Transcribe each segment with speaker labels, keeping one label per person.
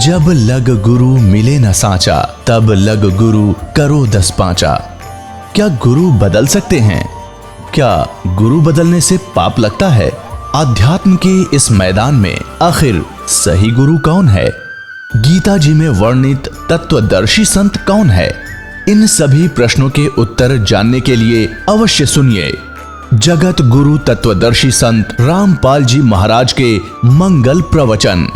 Speaker 1: जब लग गुरु मिले न साचा, तब लग गुरु करो 10 पांचा। क्या गुरु बदल सकते हैं? क्या गुरु बदलने से पाप लगता है? अध्यात्म के इस मैदान में आखिर सही गुरु कौन है? गीता जी में वर्णित तत्वदर्शी संत कौन है? इन सभी प्रश्नों के उत्तर जानने के लिए अवश्य सुनिए जगत गुरु तत्वदर्शी संत रामपाल जी महाराज के मंगल प्रवचन।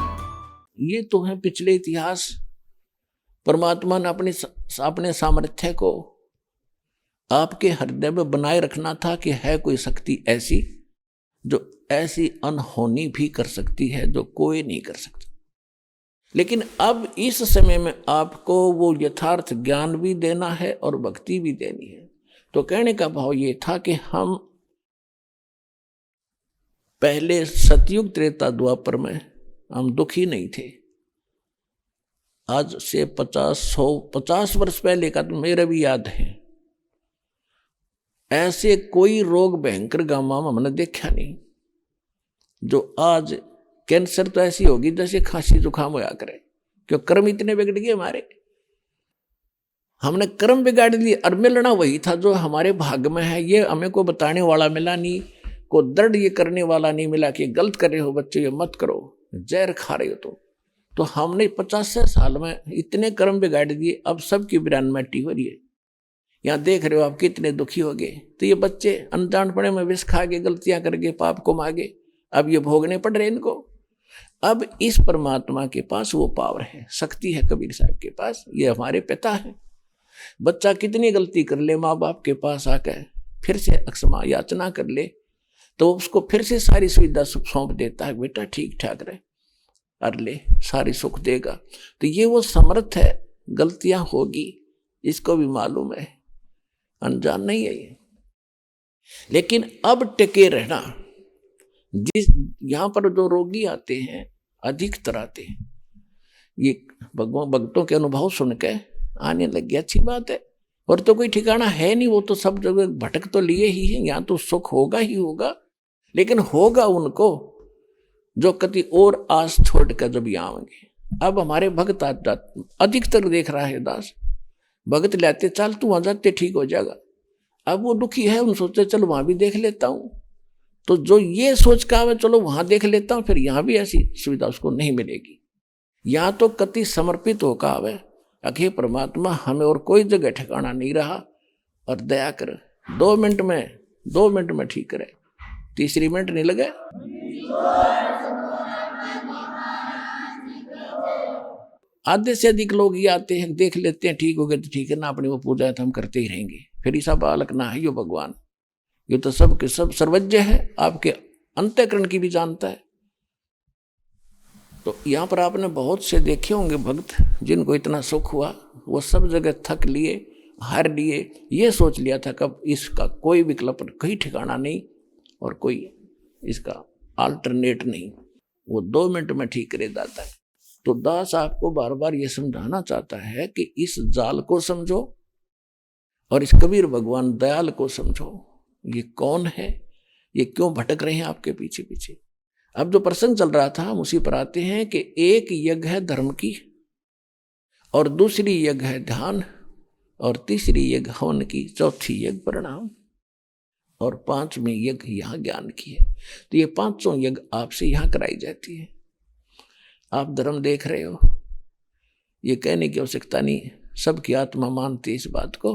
Speaker 2: ये तो है पिछले इतिहास। परमात्मा ने अपने सामर्थ्य को आपके हृदय में बनाए रखना था कि है कोई शक्ति ऐसी जो ऐसी अनहोनी भी कर सकती है जो कोई नहीं कर सकता। लेकिन अब इस समय में आपको वो यथार्थ ज्ञान भी देना है और भक्ति भी देनी है। तो कहने का भाव ये था कि हम पहले सतयुग त्रेता द्वापर में हम दुखी नहीं थे। आज से 50 वर्ष पहले का तो मेरा भी याद है, ऐसे कोई रोग भयंकर गामा में हमने देखा नहीं। जो आज कैंसर तो ऐसी होगी जैसे खांसी जुकाम होया करे, क्यों कर्म इतने बिगड़ गए हमारे। हमने कर्म बिगाड़ लिए और मिलना वही था जो हमारे भाग्य में है। ये हमें को बताने वाला मिला नहीं, को दर्द ये करने वाला नहीं मिला कि गलत कर रहे हो बच्चे, ये मत करो, जहर खा रहे हो। तो हमने 50 साल में इतने कर्म बिगाड़ दिए। अब सबकी बिरानमेटी हो रही है। यहाँ देख रहे हो आप कितने दुखी हो गए। तो ये बच्चे अनजानपने में विष खा के गलतियां करके पाप को मांगे, अब ये भोगने पड़ रहे इनको। अब इस परमात्मा के पास वो पावर है, शक्ति है कबीर साहब के पास। ये हमारे पिता है। बच्चा कितनी गलती कर ले, माँ बाप के पास आकर फिर से अक्षमा याचना कर ले तो उसको फिर से सारी सुविधा सौंप देता है, बेटा ठीक ठाक रहे और ले, सारी सुख देगा। तो ये वो समर्थ है। गलतियां होगी इसको भी मालूम है, अनजान नहीं है ये। लेकिन अब टिके रहना। जिस यहाँ पर जो रोगी आते हैं अधिकतर आते हैं, ये भगवान भक्तों के अनुभव सुन के आने लग गया, अच्छी बात है। और तो कोई ठिकाना है नहीं, वो तो सब जगह भटक तो लिए ही है। यहाँ तो सुख होगा ही होगा, लेकिन होगा उनको जो कति और आस छोड़ कर जब यहाँ आएंगे। अब हमारे भक्त अधिकतर देख रहा है दास, भगत लाते चल तू वहां जाते ठीक हो जाएगा। अब वो दुखी है, उन सोचते चलो वहां भी देख लेता हूं। तो जो ये सोच का है चलो वहां देख लेता हूं, फिर यहाँ भी ऐसी सुविधा उसको नहीं मिलेगी। यहाँ तो कति समर्पित होकर आवे, अखे परमात्मा हमें और कोई जगह ठिकाना नहीं रहा और दया कर 2 मिनट में ठीक करे, 3 मिनट नहीं लगे। आधे से अधिक लोग ये आते हैं, देख लेते हैं ठीक हो गए तो ठीक है ना, अपनी वो पूजा तो हम करते ही रहेंगे। फिर ऐसा बालक ना है यो भगवान, ये तो सब के सब सर्वज्ञ है, आपके अंतःकरण की भी जानता है। तो यहाँ पर आपने बहुत से देखे होंगे भक्त जिनको इतना सुख हुआ, वो सब जगह थक लिए, हार लिए, ये सोच लिया था कब इसका कोई विकल्प कहीं ठिकाना नहीं और कोई इसका अल्टरनेट नहीं, वो 2 मिनट में ठीक करे जाता है। तो दास आपको बार बार ये समझाना चाहता है कि इस जाल को समझो और इस कबीर भगवान दयाल को समझो। ये कौन है, ये क्यों भटक रहे हैं आपके पीछे पीछे। अब जो प्रसंग चल रहा था हम उसी पर आते हैं कि एक यज्ञ है धर्म की, और दूसरी यज्ञ है ध्यान, और तीसरी यज्ञ हवन की, चौथी यज्ञ प्रणाम, और 5वीं यज्ञ यहाँ ज्ञान की है। तो ये 500 यज्ञ आपसे यहाँ कराई जाती है। आप धर्म देख रहे हो, ये कहने की आवश्यकता नहीं, सबकी आत्मा मानती है इस बात को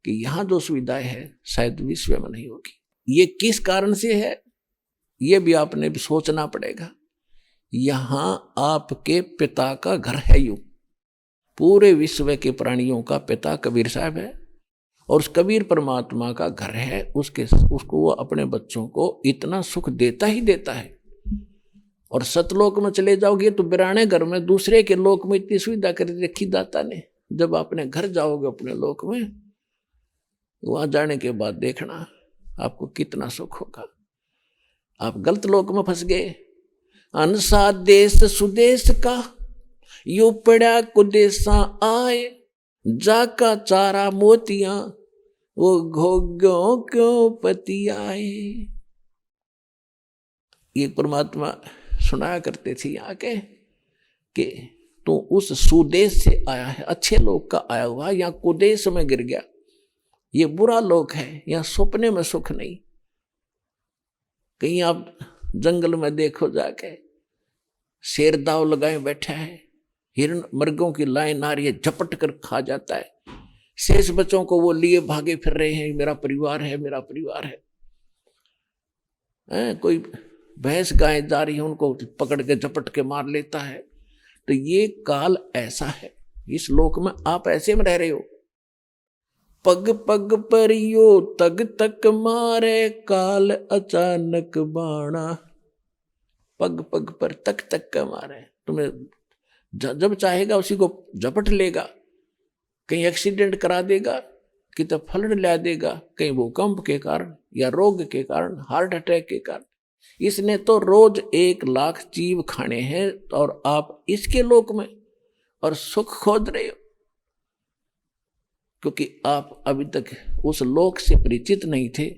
Speaker 2: कि यहाँ जो सुविधाएं है शायद विश्व में नहीं होगी। ये किस कारण से है ये भी आपने भी सोचना पड़ेगा। यहाँ आपके पिता का घर है, यूं पूरे विश्व के प्राणियों का पिता कबीर साहब है, और उस कबीर परमात्मा का घर है। उसको वो अपने बच्चों को इतना सुख देता ही देता है। और सतलोक में चले जाओगे तो बिराने घर में दूसरे के लोक में इतनी सुविधा कर रखी दाता ने। जब अपने घर जाओगे अपने लोक में, वहां जाने के बाद देखना आपको कितना सुख होगा। आप गलत लोक में फंस गए। अनसा देश सुदेश का यो पड़ा कुदेशा आए, जाका चारा मोतियां वो घोग्यों क्यों पति आए। ये परमात्मा सुनाया करते थे आके कि तो उस सुदेश से आया है, अच्छे लोग का आया हुआ, यहाँ कुदेश में गिर गया, ये बुरा लोग है, यहाँ सपने में सुख नहीं। कहीं आप जंगल में देखो जाके, शेर दाव लगाए बैठा है, हिरण मर्गों की लाइन आ रही है, झपट कर खा जाता है, शेष बच्चों को वो लिए भागे फिर रहे हैं, मेरा परिवार है, मेरा परिवार है। कोई भैंस गाय जा रही है, उनको पकड़ के झपट के मार लेता है। तो ये काल ऐसा है, इस लोक में आप ऐसे में रह रहे हो। पग पग परियो तग तक मारे, काल अचानक बाणा। पग पग पर तक तक का मारे, तुम्हें जब चाहेगा उसी को झपट लेगा, कहीं एक्सीडेंट करा देगा, कितना फलन ला देगा, कहीं भूकंप के कारण या रोग के कारण, हार्ट अटैक के कारण। इसने तो रोज 1 लाख जीव खाने हैं और आप इसके लोक में और सुख खोज रहे हो, क्योंकि आप अभी तक उस लोक से परिचित नहीं थे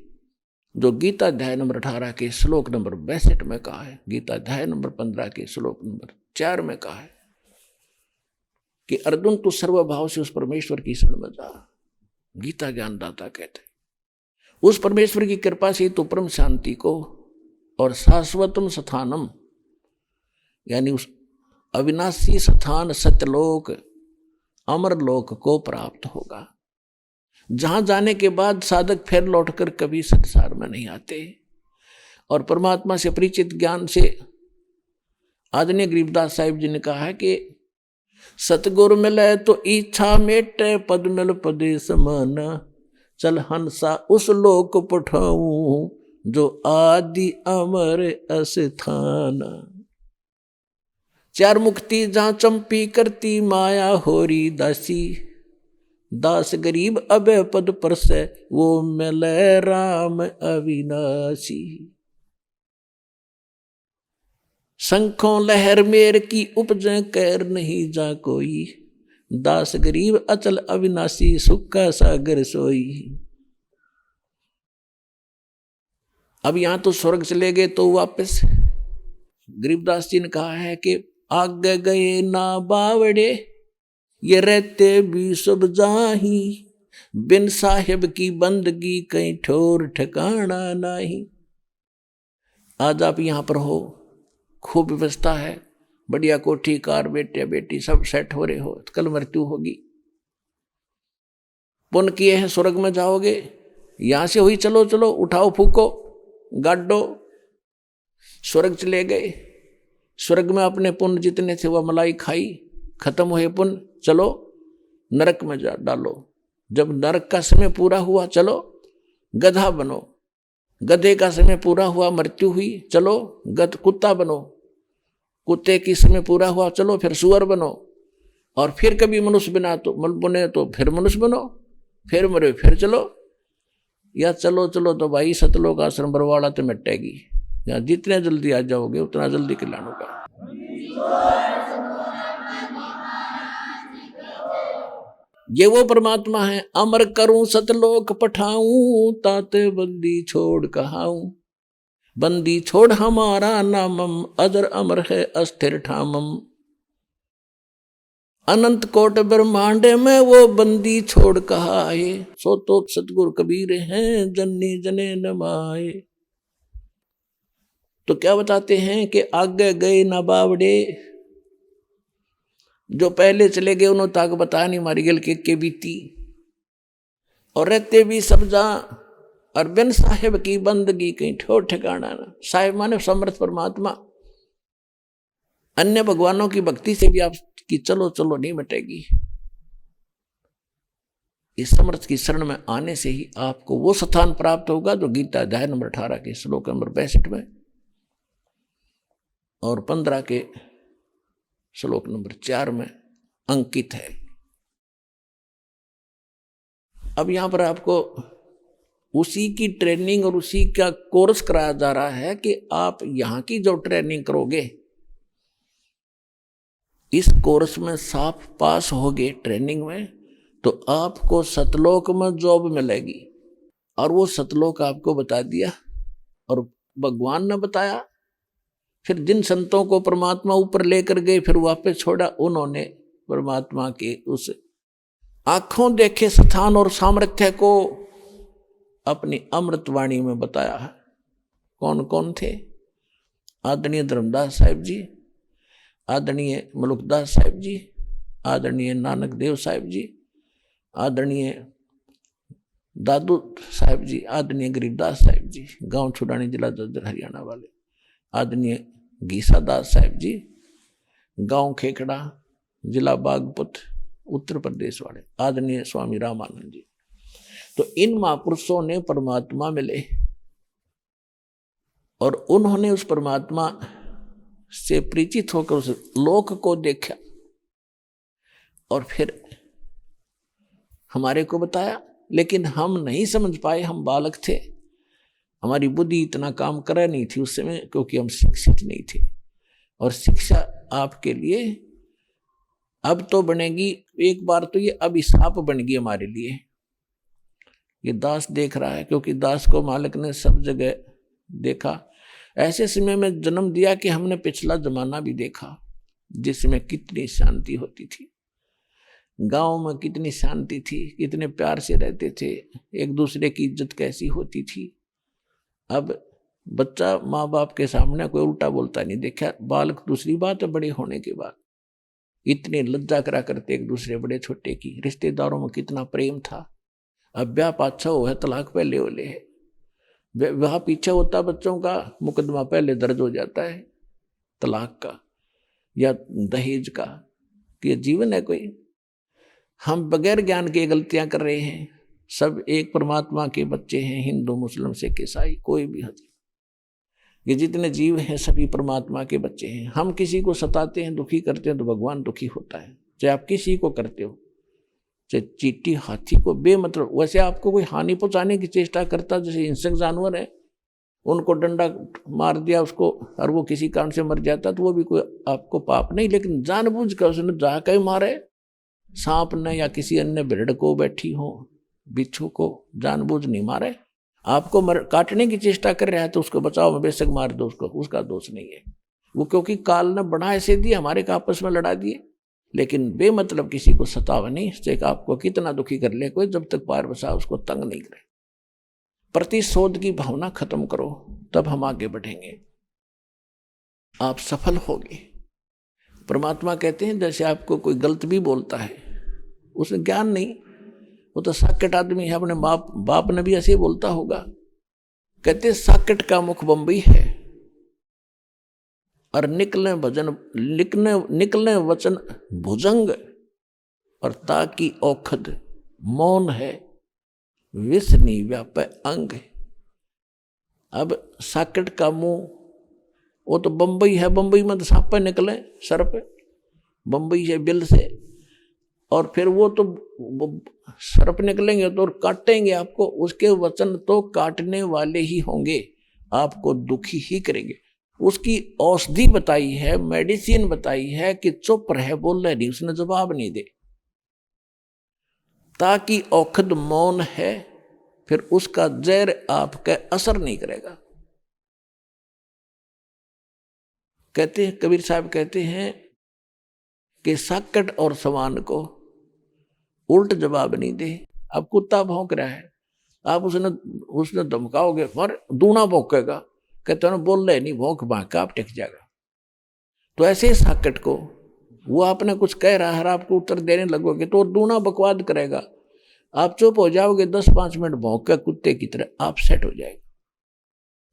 Speaker 2: जो गीता अध्याय नंबर 18 के श्लोक नंबर 62 में कहा है, गीता अध्याय नंबर 15 के श्लोक नंबर 4 में कहा है कि अर्जुन तू सर्वभाव से उस परमेश्वर की शरण में जा। गीता ज्ञानदाता कहते उस परमेश्वर की कृपा से तो परम शांति को और शाश्वतम स्थानम यानी उस अविनाशी स्थान सत्यलोक अमरलोक को प्राप्त होगा, जहां जाने के बाद साधक फिर लौटकर कभी संसार में नहीं आते। और परमात्मा से परिचित ज्ञान से आदरणीय गरीबदास साहिब जी ने कहा है कि सतगुरु मिले तो इच्छा मेटे, पद मिल पदे समान, चल हंसा उस लोक पठाऊं जो आदि अमर अस्थान। 4 मुक्ति जहां चंपी करती माया होरी दासी, दास गरीब अबे पद पर से वो मिले राम अविनाशी। शंखों लहर मेर की उपजे कैर नहीं जा कोई, दास गरीब अचल अविनाशी सुख का सागर सोई। अब यहां तो स्वर्ग चले गए तो वापस गरीबदास जी ने कहा है कि आगे गए ना बावड़े, ये रहते भी सब जाही, बिन साहिब की बंदगी कहीं ठोर ठिकाना नहीं। आज आप यहां पर हो, खूब व्यवस्था है, बढ़िया कोठी कार बेटे बेटी सब सेट हो रहे हो, कल मृत्यु होगी। पुण्य किए हैं स्वर्ग में जाओगे, यहां से हुई चलो चलो उठाओ फूको गाडो, स्वर्ग चले गए। स्वर्ग में अपने पुण्य जितने थे वह मलाई खाई, खत्म हुए पुण्य, चलो नरक में जा डालो। जब नरक का समय पूरा हुआ चलो गधा बनो, गधे का समय पूरा हुआ मृत्यु हुई, चलो कुत्ता बनो, कुत्ते की समय पूरा हुआ चलो फिर सुअर बनो, और फिर कभी मनुष्य बना तो बने तो फिर मनुष्य बनो, फिर मरे फिर चलो, या चलो चलो तो भाई सतलोक आश्रम बरवाड़ा तो मिटेगी। या जितने जल्दी आ जाओगे उतना जल्दी कल्याण होगा। ये वो परमात्मा है, अमर करूं सतलोक पठाऊं, ताते बंदी छोड़ कहाऊं। बंदी छोड़ हमारा नामम, अजर अमर है अस्थिर ठामम। अनंत कोट ब्रह्मांड में वो बंदी छोड़ कहा है, सो तो सतगुरु कबीर हैं जन्नी जने न माए। तो क्या बताते हैं कि आगे गए ना बावड़े, जो पहले चले गए उन्होंने ताक बता नहीं मारी गल के बीती, और रहते भी सब जा, और बिन साहिब की बंदगी कहीं ठोर ठिकाना ना। साहिब माने समर्थ परमात्मा, अन्य भगवानों की भक्ति से भी आपकी चलो चलो नहीं मिटेगी। इस समर्थ की शरण में आने से ही आपको वो स्थान प्राप्त होगा जो गीता अध्याय नंबर 18 के श्लोक नंबर 62 में और 15 के श्लोक नंबर 4 में अंकित है। अब यहां पर आपको उसी की ट्रेनिंग और उसी का कोर्स कराया जा रहा है कि आप यहां की जो ट्रेनिंग करोगे, इस कोर्स में साफ पास होगे ट्रेनिंग में, तो आपको सतलोक में जॉब मिलेगी। और वो सतलोक आपको बता दिया, और भगवान ने बताया फिर जिन संतों को परमात्मा ऊपर लेकर गए फिर वापस छोड़ा, उन्होंने परमात्मा के उस आंखों देखे स्थान और सामर्थ्य को अपनी अमृतवाणी में बताया है। कौन कौन थे? आदरणीय धर्मदास साहिब जी, आदरणीय मलुकदास साहिब जी, आदरणीय नानक देव साहिब जी, आदरणीय दादू साहिब जी, आदरणीय गरीबदास साहिब जी, गांव छुड़ानी जिला जज्जर हरियाणा वाले, आदरणीय गीसा दास साहिब जी, गांव खेखड़ा जिला बागपत उत्तर प्रदेश वाले, आदरणीय स्वामी रामानंद जी। तो इन महापुरुषों ने परमात्मा मिले और उन्होंने उस परमात्मा से परिचित होकर उस लोक को देखा और फिर हमारे को बताया, लेकिन हम नहीं समझ पाए, हम बालक थे, हमारी बुद्धि इतना काम कर नहीं थी उस समय, क्योंकि हम शिक्षित नहीं थे। और शिक्षा आपके लिए अब तो बनेगी, एक बार तो ये अभिशाप बन गई हमारे लिए। ये दास देख रहा है, क्योंकि दास को मालिक ने सब जगह देखा। ऐसे समय में जन्म दिया कि हमने पिछला जमाना भी देखा, जिसमें कितनी शांति होती थी, गांव में कितनी शांति थी, कितने प्यार से रहते थे, एक दूसरे की इज्जत कैसी होती थी। अब बच्चा माँ बाप के सामने कोई उल्टा बोलता नहीं देखा। बालक दूसरी बात है, बड़े होने के बाद इतने लज्जा करा करते एक दूसरे बड़े छोटे की। रिश्तेदारों में कितना प्रेम था। अब ब्याह पाछा हो है, तलाक पहले होले है, वह पीछे होता बच्चों का, मुकदमा पहले दर्ज हो जाता है तलाक का या दहेज का, कि ये जीवन है कोई। हम बगैर ज्ञान के गलतियां कर रहे हैं। सब एक परमात्मा के बच्चे हैं, हिंदू मुस्लिम सिख ईसाई कोई भी। ये जितने जीव हैं सभी परमात्मा के बच्चे हैं। हम किसी को सताते हैं, दुखी करते हैं तो भगवान दुखी होता है। चाहे आप किसी को करते हो, चाहे चींटी हाथी को बेमतलब, वैसे आपको कोई हानि पहुंचाने की चेष्टा करता, जैसे हिंसक जानवर है, उनको डंडा मार दिया उसको और वो किसी कारण से मर जाता, तो वो भी कोई आपको पाप नहीं। लेकिन जानबूझ कर उसने जाकर मारे, सांप ने या किसी अन्य भेड़ को बैठी हो, बिच्छू को जानबूझ नहीं मारे, आपको काटने की चेष्टा कर रहा है तो उसको बचाओ में बेशक मार दो, उसको उसका दोष नहीं है वो, क्योंकि काल ने बना ऐसे दिए, हमारे का आपस में लड़ा दिए। लेकिन बेमतलब किसी को सतावा नहीं, से आपको कितना दुखी कर ले कोई, जब तक पार बसा उसको तंग नहीं करे। प्रतिशोध की भावना खत्म करो, तब हम आगे बढ़ेंगे, आप सफल होगे। परमात्मा कहते हैं जैसे आपको कोई गलत भी बोलता है, उसे ज्ञान नहीं, वो तो साकेट आदमी है, अपने बाप ने भी ऐसे बोलता होगा। कहते साकेट का मुख बंबई है और निकले वचन भुजंग, और ताकि औखद मौन है, विषनी व्याप अंग। अब साकेट का मुंह वो तो बंबई है, बंबई में तो सांप निकले, सर्प बंबई है बिल से, और फिर वो तो सर्प निकलेंगे तो काटेंगे आपको, उसके वचन तो काटने वाले ही होंगे, आपको दुखी ही करेंगे। उसकी औषधि बताई है, मेडिसिन बताई है कि चुप रहे, बोल रहे नहीं, उसने जवाब नहीं दे, ताकि औखद मौन है, फिर उसका जहर आपका असर नहीं करेगा। कहते हैं कबीर साहब कहते हैं कि साकट और सवान को उल्ट जवाब नहीं दे। अब कुत्ता भौंक रहा है, आप उसने धमकाओगे और दूना भौंकेगा, कहते हैं बोल रहे नहीं, भौंक भांक आप टिक जाएगा। तो ऐसे साकट को वो आपने कुछ कह रहा है, आपको उत्तर देने लगोगे तो दूना बकवाद करेगा, आप चुप हो जाओगे, 10-5 मिनट भौंक कर कुत्ते की तरह आप सेट हो जाएगा।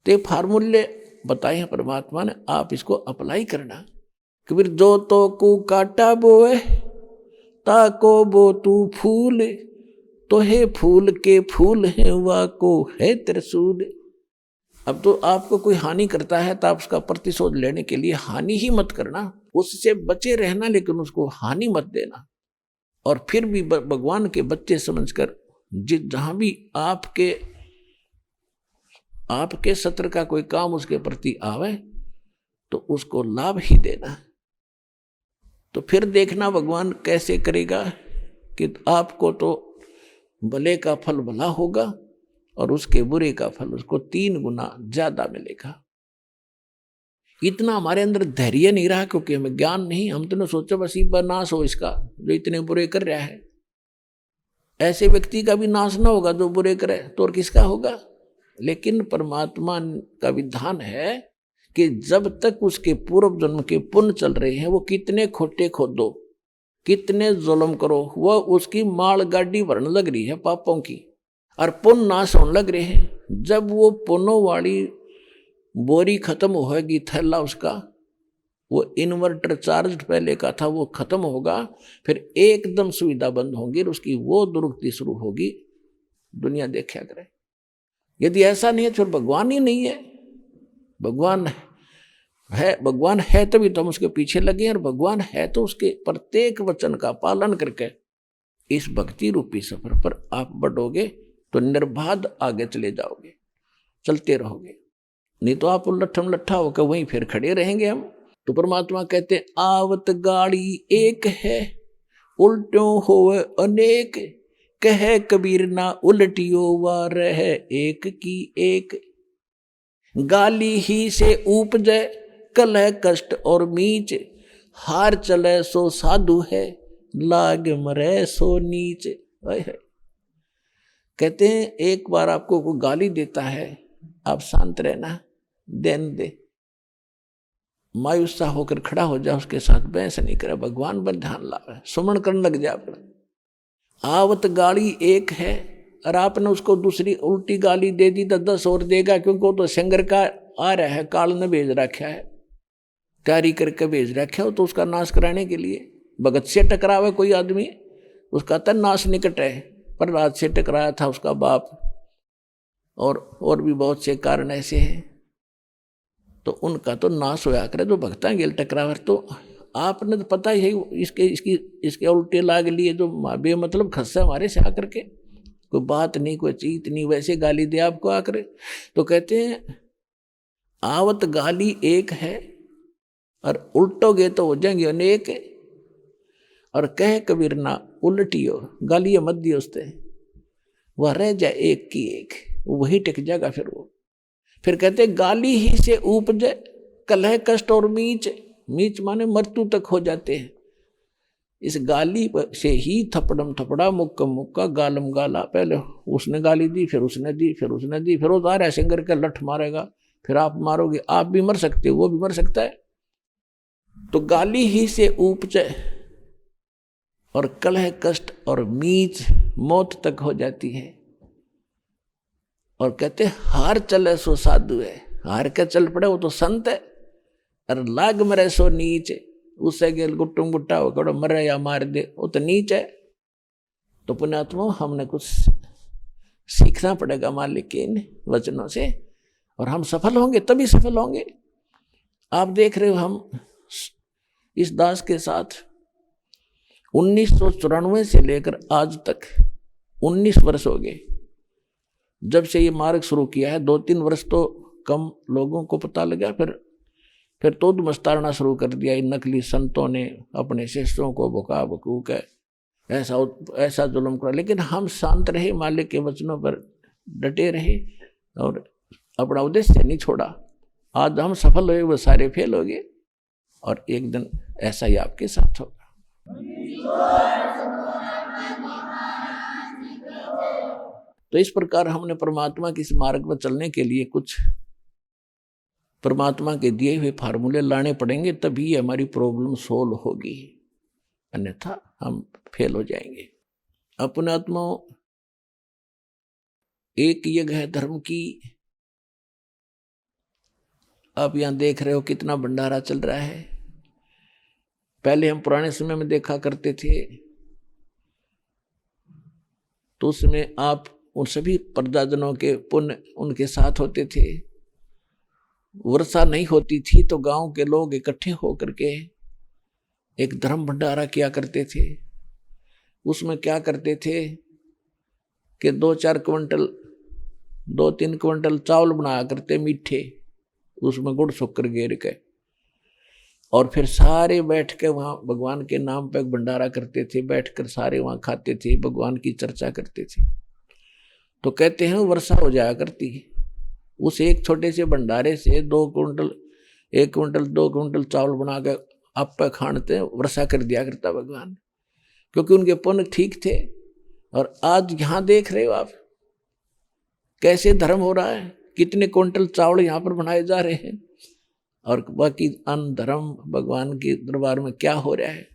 Speaker 2: तो फार्मूले बताए हैं परमात्मा ने, आप इसको अप्लाई करना। कबीर जो तो को काटा बोए ताको बो तू फूल, तो है फूल के फूल है वा को है त्रिशूल। अब तो आपको कोई हानि करता है तो आप उसका प्रतिशोध लेने के लिए हानि ही मत करना, उससे बचे रहना, लेकिन उसको हानि मत देना। और फिर भी भगवान के बच्चे समझकर जहां भी आपके सत्र का कोई काम उसके प्रति आवे तो उसको लाभ ही देना। तो फिर देखना भगवान कैसे करेगा कि आपको तो भले का फल भला होगा और उसके बुरे का फल उसको 3 गुना ज्यादा मिलेगा। इतना हमारे अंदर धैर्य नहीं रहा, क्योंकि हमें ज्ञान नहीं। हम तो सोचो बस ही नाश हो इसका, जो इतने बुरे कर रहा है। ऐसे व्यक्ति का भी नाश ना होगा जो बुरे करे, तो और किसका होगा। लेकिन परमात्मा का विधान है कि जब तक उसके पूर्व जन्म के पुण्य चल रहे हैं, वो कितने खोटे खोदो, कितने जुल्म करो, वो उसकी माल गाड़ी भरने लग रही है पापों की, और पुण्य नाश होने लग रहे हैं। जब वो पुण्यों वाली बोरी खत्म होगी, थैला उसका, वो इन्वर्टर चार्ज पहले का था वो खत्म होगा, फिर एकदम सुविधा बंद होगी और उसकी वो दुर्गति शुरू होगी। दुनिया देखा करे। यदि ऐसा नहीं है तो भगवान ही नहीं है। भगवान है तभी तो हम उसके पीछे लगे हैं, और भगवान है तो उसके प्रत्येक वचन का पालन करके इस भक्ति रूपी सफर पर आप बढ़ोगे तो निर्बाध आगे चले जाओगे, चलते रहोगे। नहीं तो आप उलटम लट्ठा होकर वहीं फिर खड़े रहेंगे हम। तो परमात्मा कहते आवत गाड़ी एक है, उल्टों होवे अनेक, कहे कबीर ना उल्टियो वा रहे एक की एक। गाली ही से उपजे कलह कष्ट और मीच, हार चले सो साधु है, लाग मरे सो नीच। कहते हैं एक बार आपको कोई गाली देता है, आप शांत रहना, देन दे, मायूस सा होकर खड़ा हो जाए, उसके साथ बहस नहीं करे, भगवान पर ध्यान लावे, सुमन करने लग जाए अपना। आवत गाली एक है, और आपने उसको दूसरी उल्टी गाली दे दी तो 10 और देगा, क्योंकि वो तो संगर का आ रहा है, काल ने भेज रखा है, तैयारी करके भेज रखा है, तो उसका नाश कराने के लिए। भगत से टकरावे कोई आदमी, उसका तो नाश निकट है, पर रात से टकराया था उसका बाप, और भी बहुत से कारण ऐसे हैं, तो उनका तो नाश होया करे। जो भक्ता गेल टकरावर, तो आपने तो पता ही है इसके उल्टे लाग लिए, जो बेमतलब खस्सा हमारे से आकर के, कोई बात नहीं, कोई चीत नहीं, वैसे गाली दे आपको आकर। तो कहते हैं आवत गाली एक है, और उल्टोगे तो हो जाएंगे अनेक, और कह कबीर ना उल्टियो, गाली मत दियो उससे, वह रह जाए एक की एक, वही टिक जाएगा फिर वो। फिर कहते गाली ही से उपजे कलह कष्ट और मीच, मीच माने मृत्यु तक हो जाते हैं। इस गाली से ही थपड़म थपड़ा मुक्का मुक्का गालम गाला, पहले उसने गाली दी, फिर उसने दी, फिर उसने दी, फिर वो आ रहा है सिंगर का लठ मारेगा, फिर आप मारोगे, आप भी मर सकते हो, वो भी मर सकता है। तो गाली ही से उपजे और कलह कष्ट और मीच मौत तक हो जाती है। और कहते हार चले सो साधु है, हार के चल पड़े वो तो संत है, और लाग मरे सो नीच, उससे गेल गुट्टुम गुट्टा हो कड़ो मरे या मार दे, वो तो नीच है। तो पुण्यात्मा हमने कुछ सीखना पड़ेगा मालिक के इन वचनों से, और हम सफल होंगे, तभी सफल होंगे। आप देख रहे हो हम इस दास के साथ 1994 से लेकर आज तक 19 वर्ष हो गए जब से ये मार्ग शुरू किया है। 2-3 वर्ष तो कम लोगों को पता लगा, फिर तो मस्तारना शुरू कर दिया इन नकली संतों ने, अपने शिष्यों को भुका भकूक ऐसा जुल्म करा। लेकिन हम शांत रहे, मालिक के वचनों पर डटे रहे और अपना उद्देश्य नहीं छोड़ा। आज हम सफल हुए, वो सारे फेल हो गए, और एक दिन ऐसा ही आपके साथ होगा। तो इस प्रकार हमने परमात्मा के इस मार्ग पर चलने के लिए कुछ परमात्मा के दिए हुए फार्मूले लाने पड़ेंगे, तभी हमारी प्रॉब्लम सोल्व होगी, अन्यथा हम फेल हो जाएंगे। अपने आत्मा एक यज्ञ है धर्म की। आप यहां देख रहे हो कितना भंडारा चल रहा है। पहले हम पुराने समय में देखा करते थे, तो उसमें आप उन सभी प्रजाजनों के पुण्य उनके साथ होते थे। वर्षा नहीं होती थी तो गांव के लोग इकट्ठे होकर के एक धर्म भंडारा किया करते थे। उसमें क्या करते थे कि 2-4 क्विंटल 2-3 क्विंटल चावल बनाया करते मीठे, उसमें गुड़ शक्कर गेर के, और फिर सारे बैठ के वहाँ भगवान के नाम पे भंडारा करते थे। बैठकर सारे वहाँ खाते थे, भगवान की चर्चा करते थे। तो कहते हैं वर्षा हो जाया करती। उस एक छोटे से भंडारे से 2 क्विंटल 1 क्विंटल 2 क्विंटल चावल बना के आप पे खानते वर्षा कर दिया करता भगवान, क्योंकि उनके पुण्य ठीक थे। और आज यहां देख रहे हो आप कैसे धर्म हो रहा है, कितने क्विंटल चावल यहाँ पर बनाए जा रहे हैं, और बाकी अन्न धर्म भगवान के दरबार में क्या हो रहा है।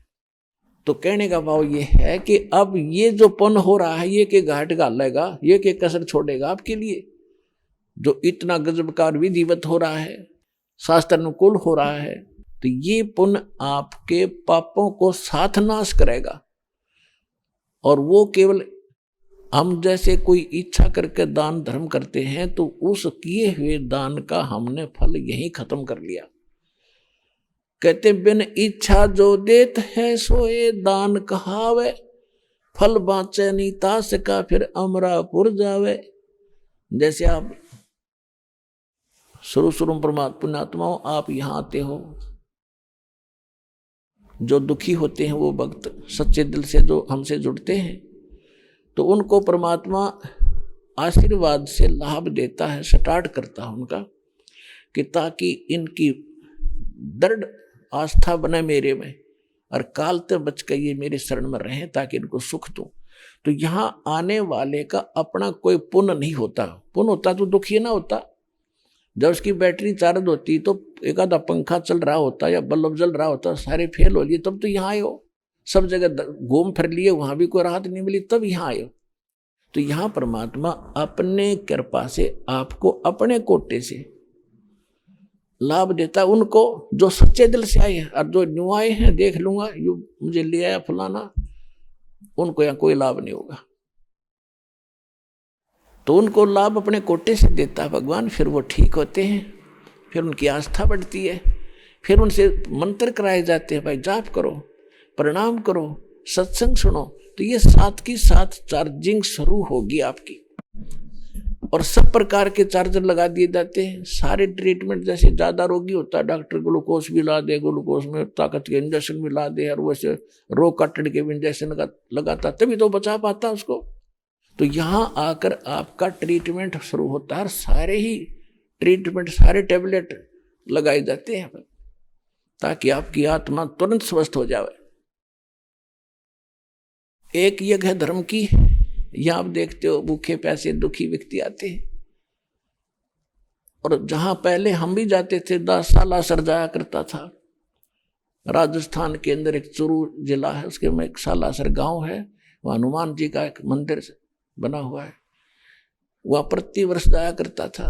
Speaker 2: तो कहने का भाव ये है कि अब ये जो पुण्य हो रहा है, ये के घाट घालेगा, ये के कसर छोड़ेगा आपके लिए। जो इतना गजबकार विधिवत हो रहा है, शास्त्र अनुकूल हो रहा है, तो ये पुण्य आपके पापों को साथ नाश करेगा। और वो केवल हम जैसे कोई इच्छा करके दान धर्म करते हैं तो उस किए हुए दान का हमने फल यही खत्म कर लिया। कहते बिन इच्छा जो देत है सोए दान कहावे, फल बाँचे नहीं तास का फिर अमरापुर जावे। जैसे आप शुरू पुण्यात्माओं आप यहाँ आते हो, जो दुखी होते हैं वो भक्त सच्चे दिल से जो हमसे जुड़ते हैं, तो उनको परमात्मा आशीर्वाद से लाभ देता है, स्टार्ट करता है उनका, कि ताकि इनकी दृढ़ आस्था बने मेरे में, और काल तक बच के ये मेरे शरण में रहें ताकि इनको सुख दूं। तो यहाँ आने वाले का अपना कोई पुण्य नहीं होता, पुण्य होता तो दुखी ना होता। जब उसकी बैटरी चार्ज होती तो एक आधा पंखा चल रहा होता या बल्ब जल रहा होता, सारे फेल हो लिए, तब तो यहाँ आए हो। सब जगह घूम फिर लिए, वहां भी कोई राहत नहीं मिली, तब यहाँ आए हो। तो यहाँ परमात्मा अपने कृपा से आपको अपने कोटे से लाभ देता है उनको जो सच्चे दिल से आए हैं। और जो न्यू आए हैं, देख लूंगा यू मुझे ले आया फलाना, उनको यहाँ कोई लाभ नहीं होगा। तो उनको लाभ अपने कोटे से देता है भगवान, फिर वो ठीक होते हैं, फिर उनकी आस्था बढ़ती है, फिर उनसे मंत्र कराए जाते हैं, भाई जाप करो, प्रणाम करो, सत्संग सुनो। तो ये साथ की साथ चार्जिंग शुरू होगी आपकी, और सब प्रकार के चार्जर लगा दिए जाते हैं। सारे ट्रीटमेंट, जैसे ज़्यादा रोगी होता है डॉक्टर ग्लूकोज भी ला दे, ग्लूकोज में ताकत के इंजेक्शन भी ला दे, और वैसे रोग काटने के इंजेक्शन का लगाता, तभी तो बचा पाता उसको। तो यहाँ आकर आपका ट्रीटमेंट शुरू होता है, सारे ही ट्रीटमेंट, सारे टैबलेट लगाए जाते हैं ताकि आपकी आत्मा तुरंत स्वस्थ हो जाए। एक यज्ञ है धर्म की, यहां आप देखते हो भूखे प्यासे दुखी व्यक्ति आते हैं, और जहां पहले हम भी जाते थे, 10 साल सर जाया करता था। राजस्थान के अंदर एक चूरू जिला है, उसके में एक सालासर गांव है, वहाँ हनुमान जी का एक मंदिर बना हुआ है, वह प्रति वर्ष जाया करता था।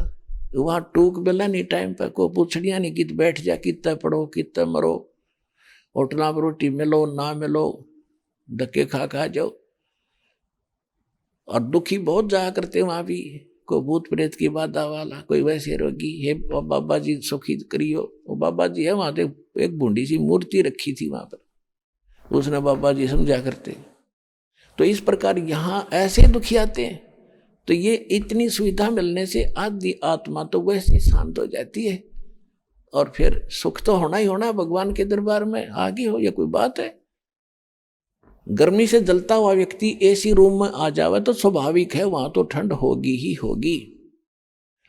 Speaker 2: वहाँ टूक बेला नहीं, टाइम पर को पूछड़िया नहीं, कित बैठ जा, कितने पढ़ो, कितने मरो, होटलों में रोटी मिलो ना मिलो, धक्के खा खा जाओ। और दुखी बहुत जाया करते वहाँ भी, कोई भूत प्रेत की बाधा वाला, कोई वैसे रोगी, हे बाबा जी सुखी करियो। वो बाबा जी है वहाँ पे, एक बूढ़ी सी मूर्ति रखी थी वहाँ पर, उसने बाबा जी समझा करते। तो इस प्रकार यहाँ ऐसे दुखी आते हैं। तो ये इतनी सुविधा मिलने से आदि आत्मा तो वैसे शांत हो जाती है, और फिर सुख तो होना ही होना भगवान के दरबार में। आगे हो या कोई बात है, गर्मी से जलता हुआ व्यक्ति एसी रूम में आ जावे तो स्वाभाविक है वहां तो ठंड होगी ही होगी,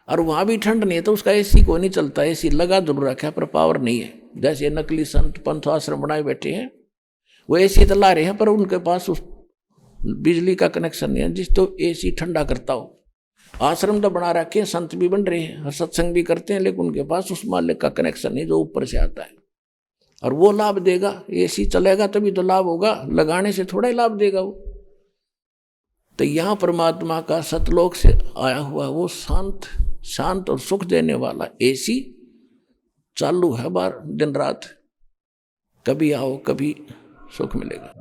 Speaker 2: और वहां भी ठंड नहीं है तो उसका एसी को नहीं चलता, एसी लगा जरूर रखा है पर पावर नहीं है। जैसे नकली संत पंथ आश्रम बनाए बैठे हैं, वो एसी तो ला रहे हैं पर उनके पास उस बिजली का कनेक्शन नहीं है जिस तो एसी ठंडा करता हो। आश्रम तो बना रखे हैं, संत भी बन रहे हैं और सत्संग भी करते हैं, लेकिन उनके पास उस मालिक का कनेक्शन नहीं जो ऊपर से आता है, और वो लाभ देगा। एसी चलेगा तभी तो लाभ होगा, लगाने से थोड़ा ही लाभ देगा वो। तो यहाँ परमात्मा का सतलोक से आया हुआ वो शांत और सुख देने वाला एसी चालू है बार दिन रात, कभी आओ कभी सुख मिलेगा।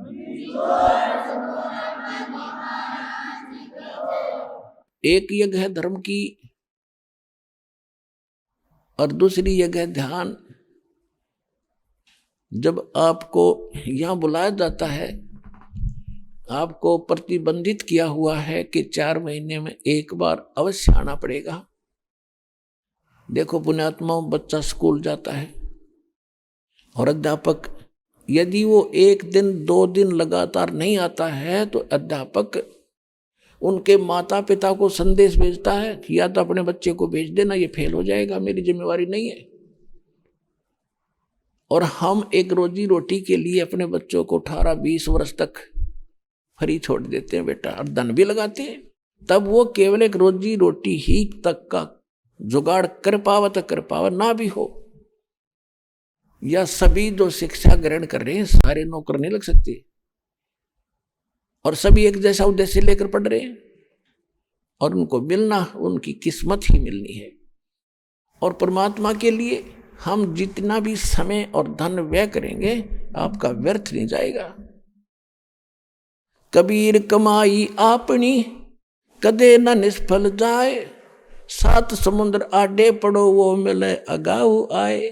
Speaker 2: एक यज्ञ है धर्म की और दूसरी यज्ञ है ध्यान। जब आपको यहां बुलाया जाता है, आपको प्रतिबंधित किया हुआ है कि 4 महीने में एक बार अवश्य आना पड़ेगा। देखो पुण्यात्माओं, बच्चा स्कूल जाता है और अध्यापक यदि वो 1 दिन 2 दिन लगातार नहीं आता है तो अध्यापक उनके माता पिता को संदेश भेजता है कि या तो अपने बच्चे को भेज देना, ये फेल हो जाएगा, मेरी जिम्मेवारी नहीं है। और हम एक रोजी रोटी के लिए अपने बच्चों को 18-20 वर्ष तक फ्री छोड़ देते हैं बेटा, और धन भी लगाते हैं, तब वो केवल एक रोजी रोटी ही तक का जुगाड़ कर पावा तो कर पावा, ना भी हो, या सभी जो शिक्षा ग्रहण कर रहे हैं सारे नौकर नहीं लग सकते, और सभी एक जैसा उद्देश्य लेकर पढ़ रहे हैं, और उनको मिलना उनकी किस्मत ही मिलनी है। और परमात्मा के लिए हम जितना भी समय और धन व्यय करेंगे आपका व्यर्थ नहीं जाएगा। कबीर कमाई आपनी कदे न निष्फल जाए, 7 समुद्र आडे पड़ो वो मिले अगाऊ आए।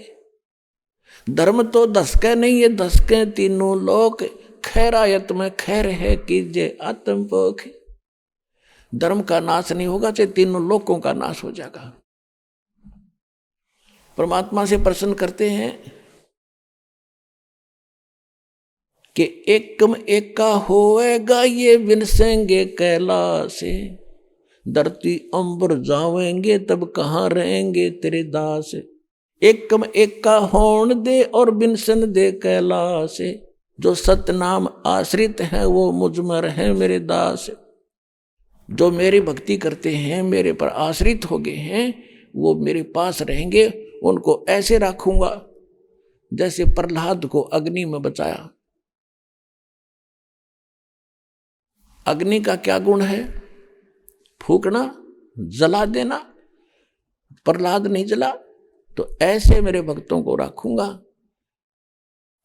Speaker 2: धर्म तो धसके नहीं है, धसके तीनों लोक, खैरायत में खैर है कीजिए आत्मपोख। धर्म का नाश नहीं होगा, चाहे तीनों लोकों का नाश हो जाएगा। परमात्मा से प्रश्न करते हैं कि एकम एका होएगा ये विनसेंगे कैलासे, धरती अंबर जावेंगे तब कहाँ रहेंगे तेरे दास। एकम एका होन दे और बिनसन दे कैलासे, जो सतनाम आश्रित हैं वो मुझ में रहे मेरे दास। जो मेरी भक्ति करते हैं, मेरे पर आश्रित हो गए हैं, वो मेरे पास रहेंगे। उनको ऐसे रखूंगा जैसे प्रहलाद को अग्नि में बचाया। अग्नि का क्या गुण है? फूकना, जला देना। प्रहलाद नहीं जला, तो ऐसे मेरे भक्तों को रखूंगा।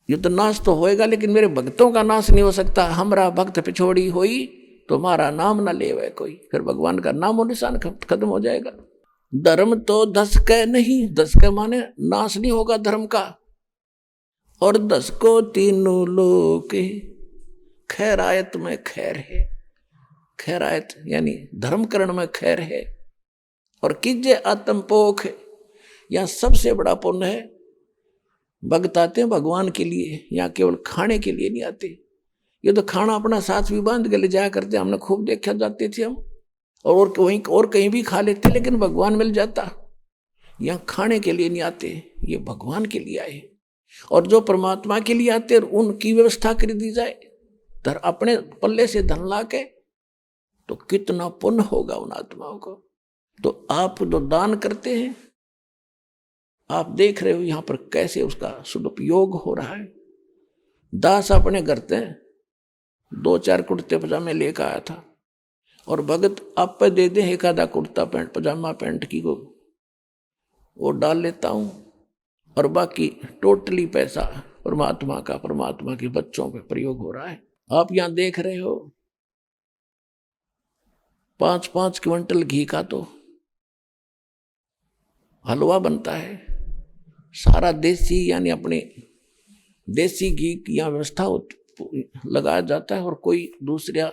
Speaker 2: युद्ध नाश तो होएगा लेकिन मेरे भक्तों का नाश नहीं हो सकता। हमारा भक्त पिछोड़ी होई तुम्हारा नाम न लेवे कोई, फिर भगवान का नाम और निशान खत्म हो जाएगा। धर्म तो धसके नहीं, धसके माने नाश नहीं होगा धर्म का, और धसको तीनों लोक, खैरायत में खैर है। खैरायत यानी धर्मकरण में खैर है, और कीजिए आत्मपोख, यहां सबसे बड़ा पुण्य है। भक्त आते हैं भगवान के लिए, यहाँ केवल खाने के लिए नहीं आते। ये तो खाना अपना साथ भी बांध के ले जाया करते, हमने खूब देखा, जाते थे हम, और वहीं और कहीं भी खा लेते, लेकिन भगवान मिल जाता। यहाँ खाने के लिए नहीं आते, ये भगवान के लिए आए। और जो परमात्मा के लिए आते उनकी व्यवस्था कर दी जाए, अपने पल्ले से धन ला के, तो कितना पुण्य होगा उन आत्माओं को। तो आप जो दान करते हैं, आप देख रहे हो यहाँ पर कैसे उसका सदुपयोग हो रहा है। दास अपने घर से 2-4 कुर्ते पजामे लेकर आया था, और भगत आप पे दे दे एक आधा कुर्ता पैंट पजामा पैंट की को वो डाल लेता हूं, और बाकी टोटली पैसा परमात्मा का, परमात्मा के बच्चों पे प्रयोग हो रहा है। आप यहां देख रहे हो 5-5 क्विंटल घी का तो हलवा बनता है, सारा देसी यानी अपने देसी घी की यहाँ व्यवस्था लगाया जाता है, और कोई दूसरा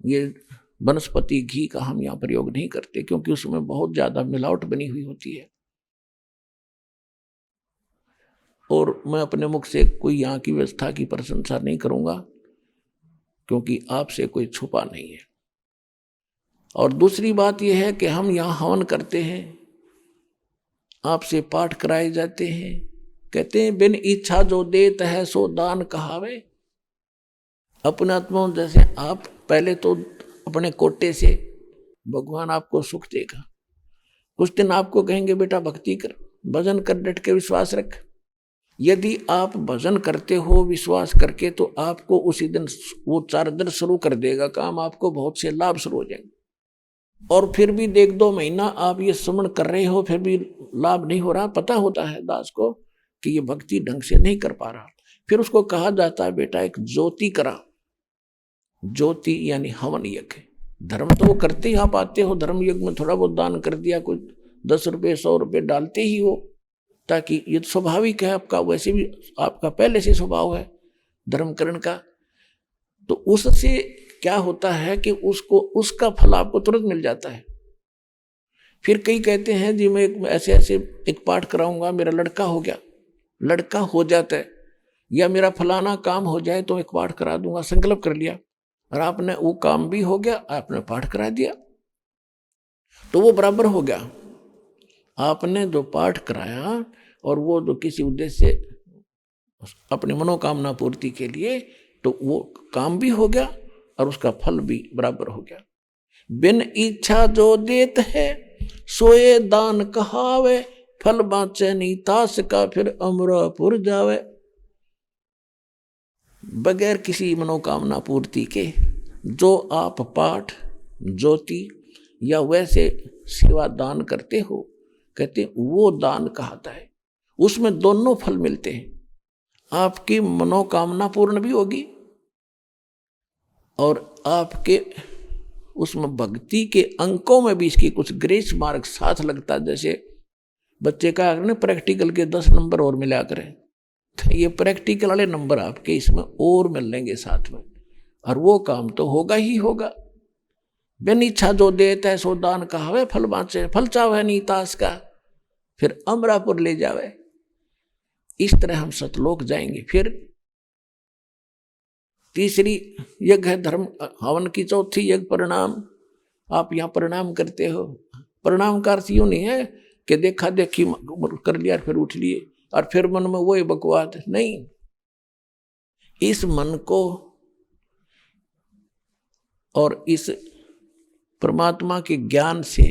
Speaker 2: ये वनस्पति घी का हम यहाँ प्रयोग नहीं करते, क्योंकि उसमें बहुत ज्यादा मिलावट बनी हुई होती है। और मैं अपने मुख से कोई यहाँ की व्यवस्था की प्रशंसा नहीं करूंगा, क्योंकि आपसे कोई छुपा नहीं है। और दूसरी बात यह है कि हम यहाँ हवन करते हैं, आपसे पाठ कराए जाते हैं, कहते हैं बिन इच्छा जो देत है सो दान कहावे। अपने आत्मा जैसे आप पहले तो अपने कोटे से भगवान आपको सुख देगा, कुछ दिन आपको कहेंगे बेटा भक्ति कर, भजन कर, डट के विश्वास रख। यदि आप भजन करते हो विश्वास करके, तो आपको उसी दिन वो 4 दिन शुरू कर देगा काम, आपको बहुत से लाभ शुरू हो जाएंगे। और फिर भी 1-2 महीना आप ये सुमन कर रहे हो, फिर भी लाभ नहीं हो रहा, पता होता है दास को कि ये भक्ति ढंग से नहीं कर पा रहा। फिर उसको कहा जाता है बेटा एक ज्योति करा। ज्योति यानी हवन यज्ञ। धर्म तो वो करते ही आप आते हो, धर्म यज्ञ में थोड़ा बहुत दान कर दिया, कुछ 10 रुपये 100 रुपये डालते ही हो, ताकि ये स्वाभाविक है आपका, वैसे भी आपका पहले से स्वभाव है धर्मकरण का। तो उससे क्या होता है कि उसको उसका फल आपको तुरंत मिल जाता है। फिर कई कहते हैं जी मैं ऐसे ऐसे एक पाठ कराऊंगा, मेरा लड़का हो गया, लड़का हो जाता है, या मेरा फलाना काम हो जाए तो एक पाठ करा दूंगा, संकल्प कर लिया, और आपने वो काम भी हो गया, आपने पाठ करा दिया, तो वो बराबर हो गया। आपने जो पाठ कराया और वो जो किसी उद्देश्य से अपनी मनोकामना पूर्ति के लिए, तो वो काम भी हो गया और उसका फल भी बराबर हो गया। बिन इच्छा जो देत है सोए दान कहावे, फल बाँचे नीतास का फिर अमरापुर जावे। बगैर किसी मनोकामना पूर्ति के जो आप पाठ, ज्योति या वैसे सेवा दान करते हो, कहते वो दान कहता है। उसमें दोनों फल मिलते हैं, आपकी मनोकामना पूर्ण भी होगी और आपके उसमें भक्ति के अंकों में भी इसकी कुछ ग्रेस मार्क साथ लगता है। जैसे बच्चे का अगर प्रैक्टिकल के 10 नंबर और मिला करें, तो ये प्रैक्टिकल वाले नंबर आपके इसमें और मिल लेंगे साथ में, और वो काम तो होगा ही होगा। बिन इच्छा जो देता है सो दान कहावे, फल बाँचे फल चावे नीतास का फिर अमरापुर ले जावे। इस तरह हम सतलोक जाएंगे। फिर तीसरी यज्ञ है धर्म हवन की, चौथी यज्ञ प्रणाम। आप यहाँ प्रणाम करते हो, प्रणाम का अर्थ यूं नहीं है कि देखा देखी कर लिया फिर उठ लिए और फिर मन में वही बकवाद नहीं। इस मन को और इस परमात्मा के ज्ञान से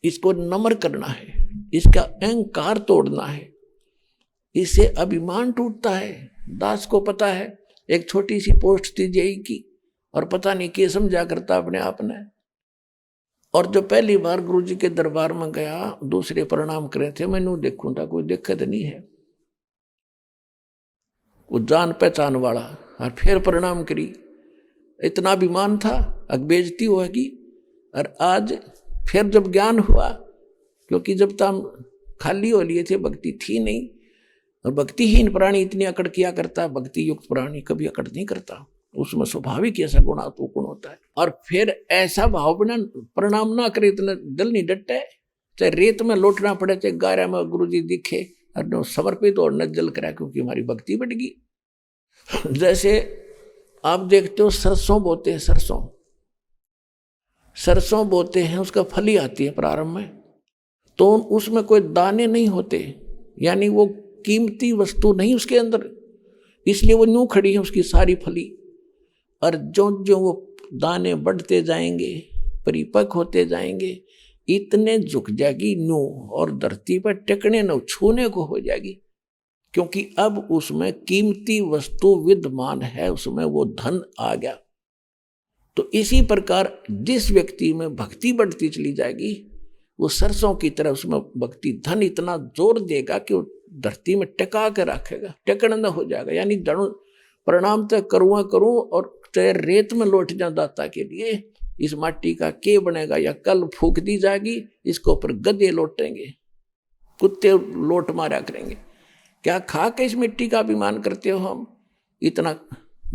Speaker 2: इसको नम्र करना है, इसका अहंकार तोड़ना है, इससे अभिमान टूटता है। दास को पता है एक छोटी सी पोस्ट थी जेई की और पता नहीं क्या समझा करता अपने आप ने। और जो पहली बार गुरुजी के दरबार में गया, दूसरे प्रणाम करे थे, मैंने देखूं था कोई दिक्कत नहीं है, वो जान पहचान वाला, और फिर प्रणाम करी। इतना अभिमान था, बेइज्जती होगी। और आज फिर जब ज्ञान हुआ, क्योंकि जब तक हम खाली हो लिए थे, भक्ति थी नहीं, और भक्तिहीन प्राणी इतनी अकड़ किया करता, भक्ति युक्त प्राणी कभी अकड़ नहीं करता, उसमें स्वाभाविक ऐसा गुण होता है। और फिर ऐसा भाव बिना प्रणाम ना करे इतना दिल नहीं डटे, चाहे रेत में लौटना पड़े, चाहे गारा में गुरुजी दिखे और समर्पित और नज्जल करा, क्योंकि हमारी भक्ति बढ़ गई। जैसे आप देखते हो सरसों बोते हैं, सरसों बोते हैं, उसका फली आती है प्रारंभ में, तो उसमें कोई दाने नहीं होते, यानी वो कीमती वस्तु नहीं उसके अंदर, इसलिए वो न्यू खड़ी है उसकी सारी फली। और जो जो वो दाने बढ़ते जाएंगे, परिपक्व होते जाएंगे, इतने झुक जाएगी न्यू और धरती पर टिकने न छूने को हो जाएगी, क्योंकि अब उसमें कीमती वस्तु विद्यमान है, उसमें वो धन आ गया। तो इसी प्रकार जिस व्यक्ति में भक्ति बढ़ती चली जाएगी, वो सरसों की तरह उसमें भक्ति धन इतना जोर देगा कि वो धरती में टिका के रखेगा, टिकन न हो जाएगा। यानी प्रणाम तक करूँ और चाहे रेत में लौट जाए दाता के लिए, इस माटी का के बनेगा, या कल फूक दी जाएगी, इसको ऊपर गधे लौटेंगे, कुत्ते लौट मारा करेंगे। क्या खा के इस मिट्टी का अभिमान करते हो हम? इतना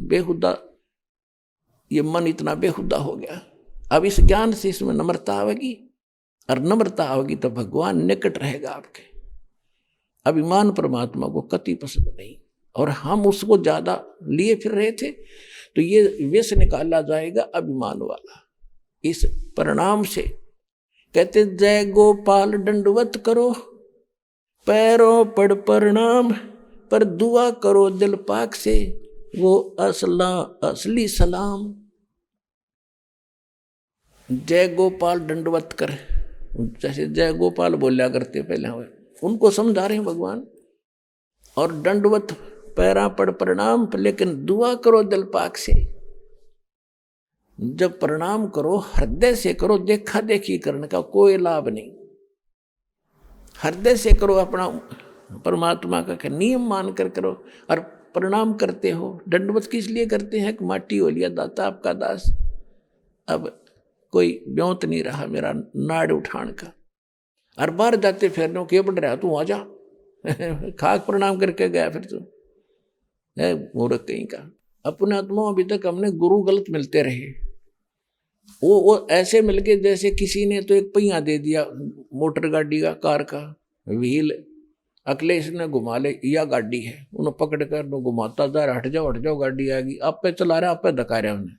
Speaker 2: बेहुदा, ये मन इतना बेहुदा हो गया। अब इस ज्ञान से इसमें नम्रता आवेगी, और नम्रता आवेगी तो भगवान निकट रहेगा आपके। अभिमान परमात्मा को कति पसंद नहीं, और हम उसको ज्यादा लिए फिर रहे थे, तो ये विष निकाला जाएगा अभिमान वाला इस परिणाम से। कहते जय गोपाल दंडवत करो, पैरों पड़ प्रणाम, पर दुआ करो दिल पाक से, वो असली सलाम। जय गोपाल दंडवत कर, जैसे जय गोपाल बोला करते पहले हुए, उनको समझा रहे हैं भगवान। और दंडवत पैरा पड़ प्रणाम, लेकिन दुआ करो दिल पाक से। जब प्रणाम करो हृदय से करो, देखा देखी करने का कोई लाभ नहीं। हृदय से करो, अपना परमात्मा का नियम मान कर करो। और प्रणाम करते हो, दंडवत किस लिए करते हैं? माटी हो लिया दाता आपका दास, अब कोई ब्योंत नहीं रहा मेरा नाड़ उठान का। और बाहर जाते फिर के बढ़ रहा, तू आ जा खाक प्रणाम करके गया, फिर तू है मूर्ख कहीं का। अपने आत्मा अभी तक हमने गुरु गलत मिलते रहे, वो ऐसे मिल गए जैसे किसी ने तो एक पहिया दे दिया मोटर गाड़ी का, कार का व्हील, अगले इसने घुमा ले, या गाड़ी है, उन्हें पकड़ कर घुमाता जा रहा, हट जाओ गाड़ी आएगी, आप पे चला रहा, आप पे धका रहा उन्हें।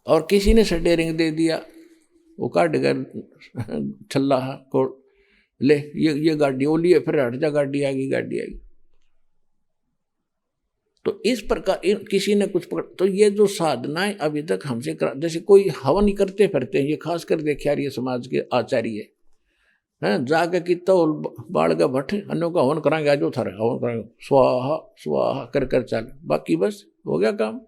Speaker 2: और किसी ने स्टीयरिंग दे दिया, वो काट कर छल्ला को ले ये गाड़ी ओली है, फिर हट जा, गाड़ी आएगी। तो इस प्रकार किसी ने कुछ पकड़, तो ये जो साधनाएं अभी तक हमसे जैसे कोई हवन ही करते फिरते हैं, ये खास कर देखे यार, ये समाज के आचार्य हैं, जाके कितना बाढ़ का भट्ट अन्यों का हवन कराएंगे, आज थारे हवन कराएंगे, स्वाहा स्वाहा कर कर चल, बाकी बस हो गया काम।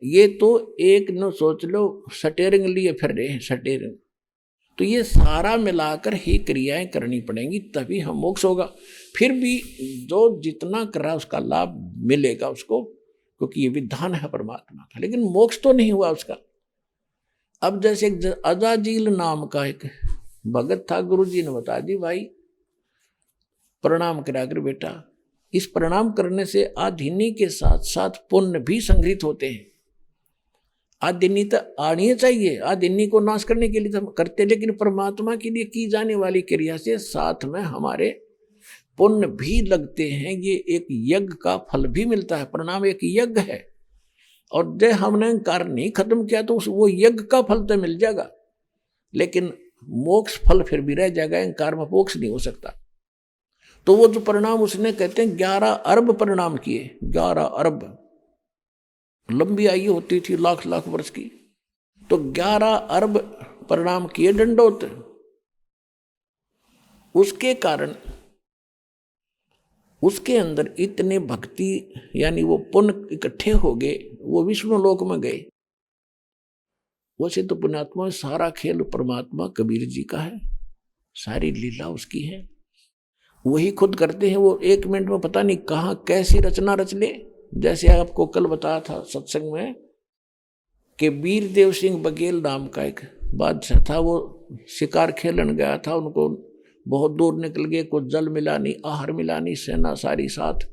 Speaker 2: ये तो एक न सोच लो स्टीयरिंग लिए फिर रहे हैं, स्टीयरिंग। तो ये सारा मिलाकर ही क्रियाएं करनी पड़ेंगी, तभी हम मोक्ष होगा। फिर भी जो जितना करा उसका लाभ मिलेगा उसको, क्योंकि ये विधान है परमात्मा का, लेकिन मोक्ष तो नहीं हुआ उसका। अब जैसे अजाजील नाम का एक भगत था, गुरु जी ने बता दी भाई प्रणाम करा कर बेटा, इस प्रणाम करने से आधिनी के साथ साथ पुण्य भी संग्रहित होते हैं। आदिनी तो आनी चाहिए, आदिनी को नाश करने के लिए तो करते, लेकिन परमात्मा के लिए की जाने वाली क्रिया से साथ में हमारे पुण्य भी लगते हैं। ये एक यज्ञ का फल भी मिलता है, प्रणाम एक यज्ञ है। और जब हमने अहंकार नहीं खत्म किया तो वो यज्ञ का फल तो मिल जाएगा, लेकिन मोक्ष फल फिर भी रह जाएगा, अहंकार में मोक्ष नहीं हो सकता। तो वो जो परिणाम उसने कहते हैं 11 अरब परिणाम किए, 11 अरब, लंबी आयु होती थी लाख लाख वर्ष की, तो 11 अरब परिणाम किए दंडोत। उसके कारण उसके अंदर इतने भक्ति यानी वो पुण्य इकट्ठे हो गए, वो विष्णु लोक में गए। वैसे तो पुण्यात्मा सारा खेल परमात्मा कबीर जी का है, सारी लीला उसकी है, वही खुद करते हैं। वो 1 मिनट में पता नहीं कहाँ कैसी रचना रच ले। जैसे आपको कल बताया था सत्संग में कि वीरदेव सिंह बघेल नाम का एक बादशाह था, वो शिकार खेलन गया था, उनको बहुत दूर निकल गए, कुछ जल मिला नहीं, आहार मिला नहीं, सेना सारी साथ,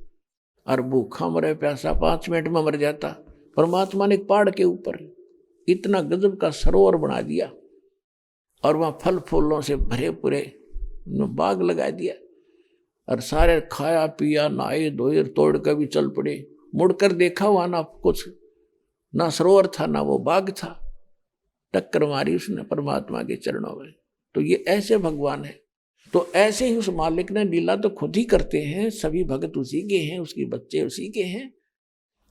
Speaker 2: और भूखा मरे प्यासा 5 मिनट में मर जाता। परमात्मा ने पहाड़ के ऊपर इतना गजब का सरोवर बना दिया और वहाँ फल फूलों से भरे पूरे बाग लगा दिया, और सारे खाया पिया नहाए धोए, तोड़ कर भी चल पड़े। मुड़कर देखा वहाँ ना कुछ, ना सरोवर था ना वो बाग था, टक्कर मारी उसने परमात्मा के चरणों में। तो ये ऐसे भगवान है। तो ऐसे ही उस मालिक ने लीला तो खुद ही करते हैं, सभी भगत उसी के हैं, उसके बच्चे उसी के हैं।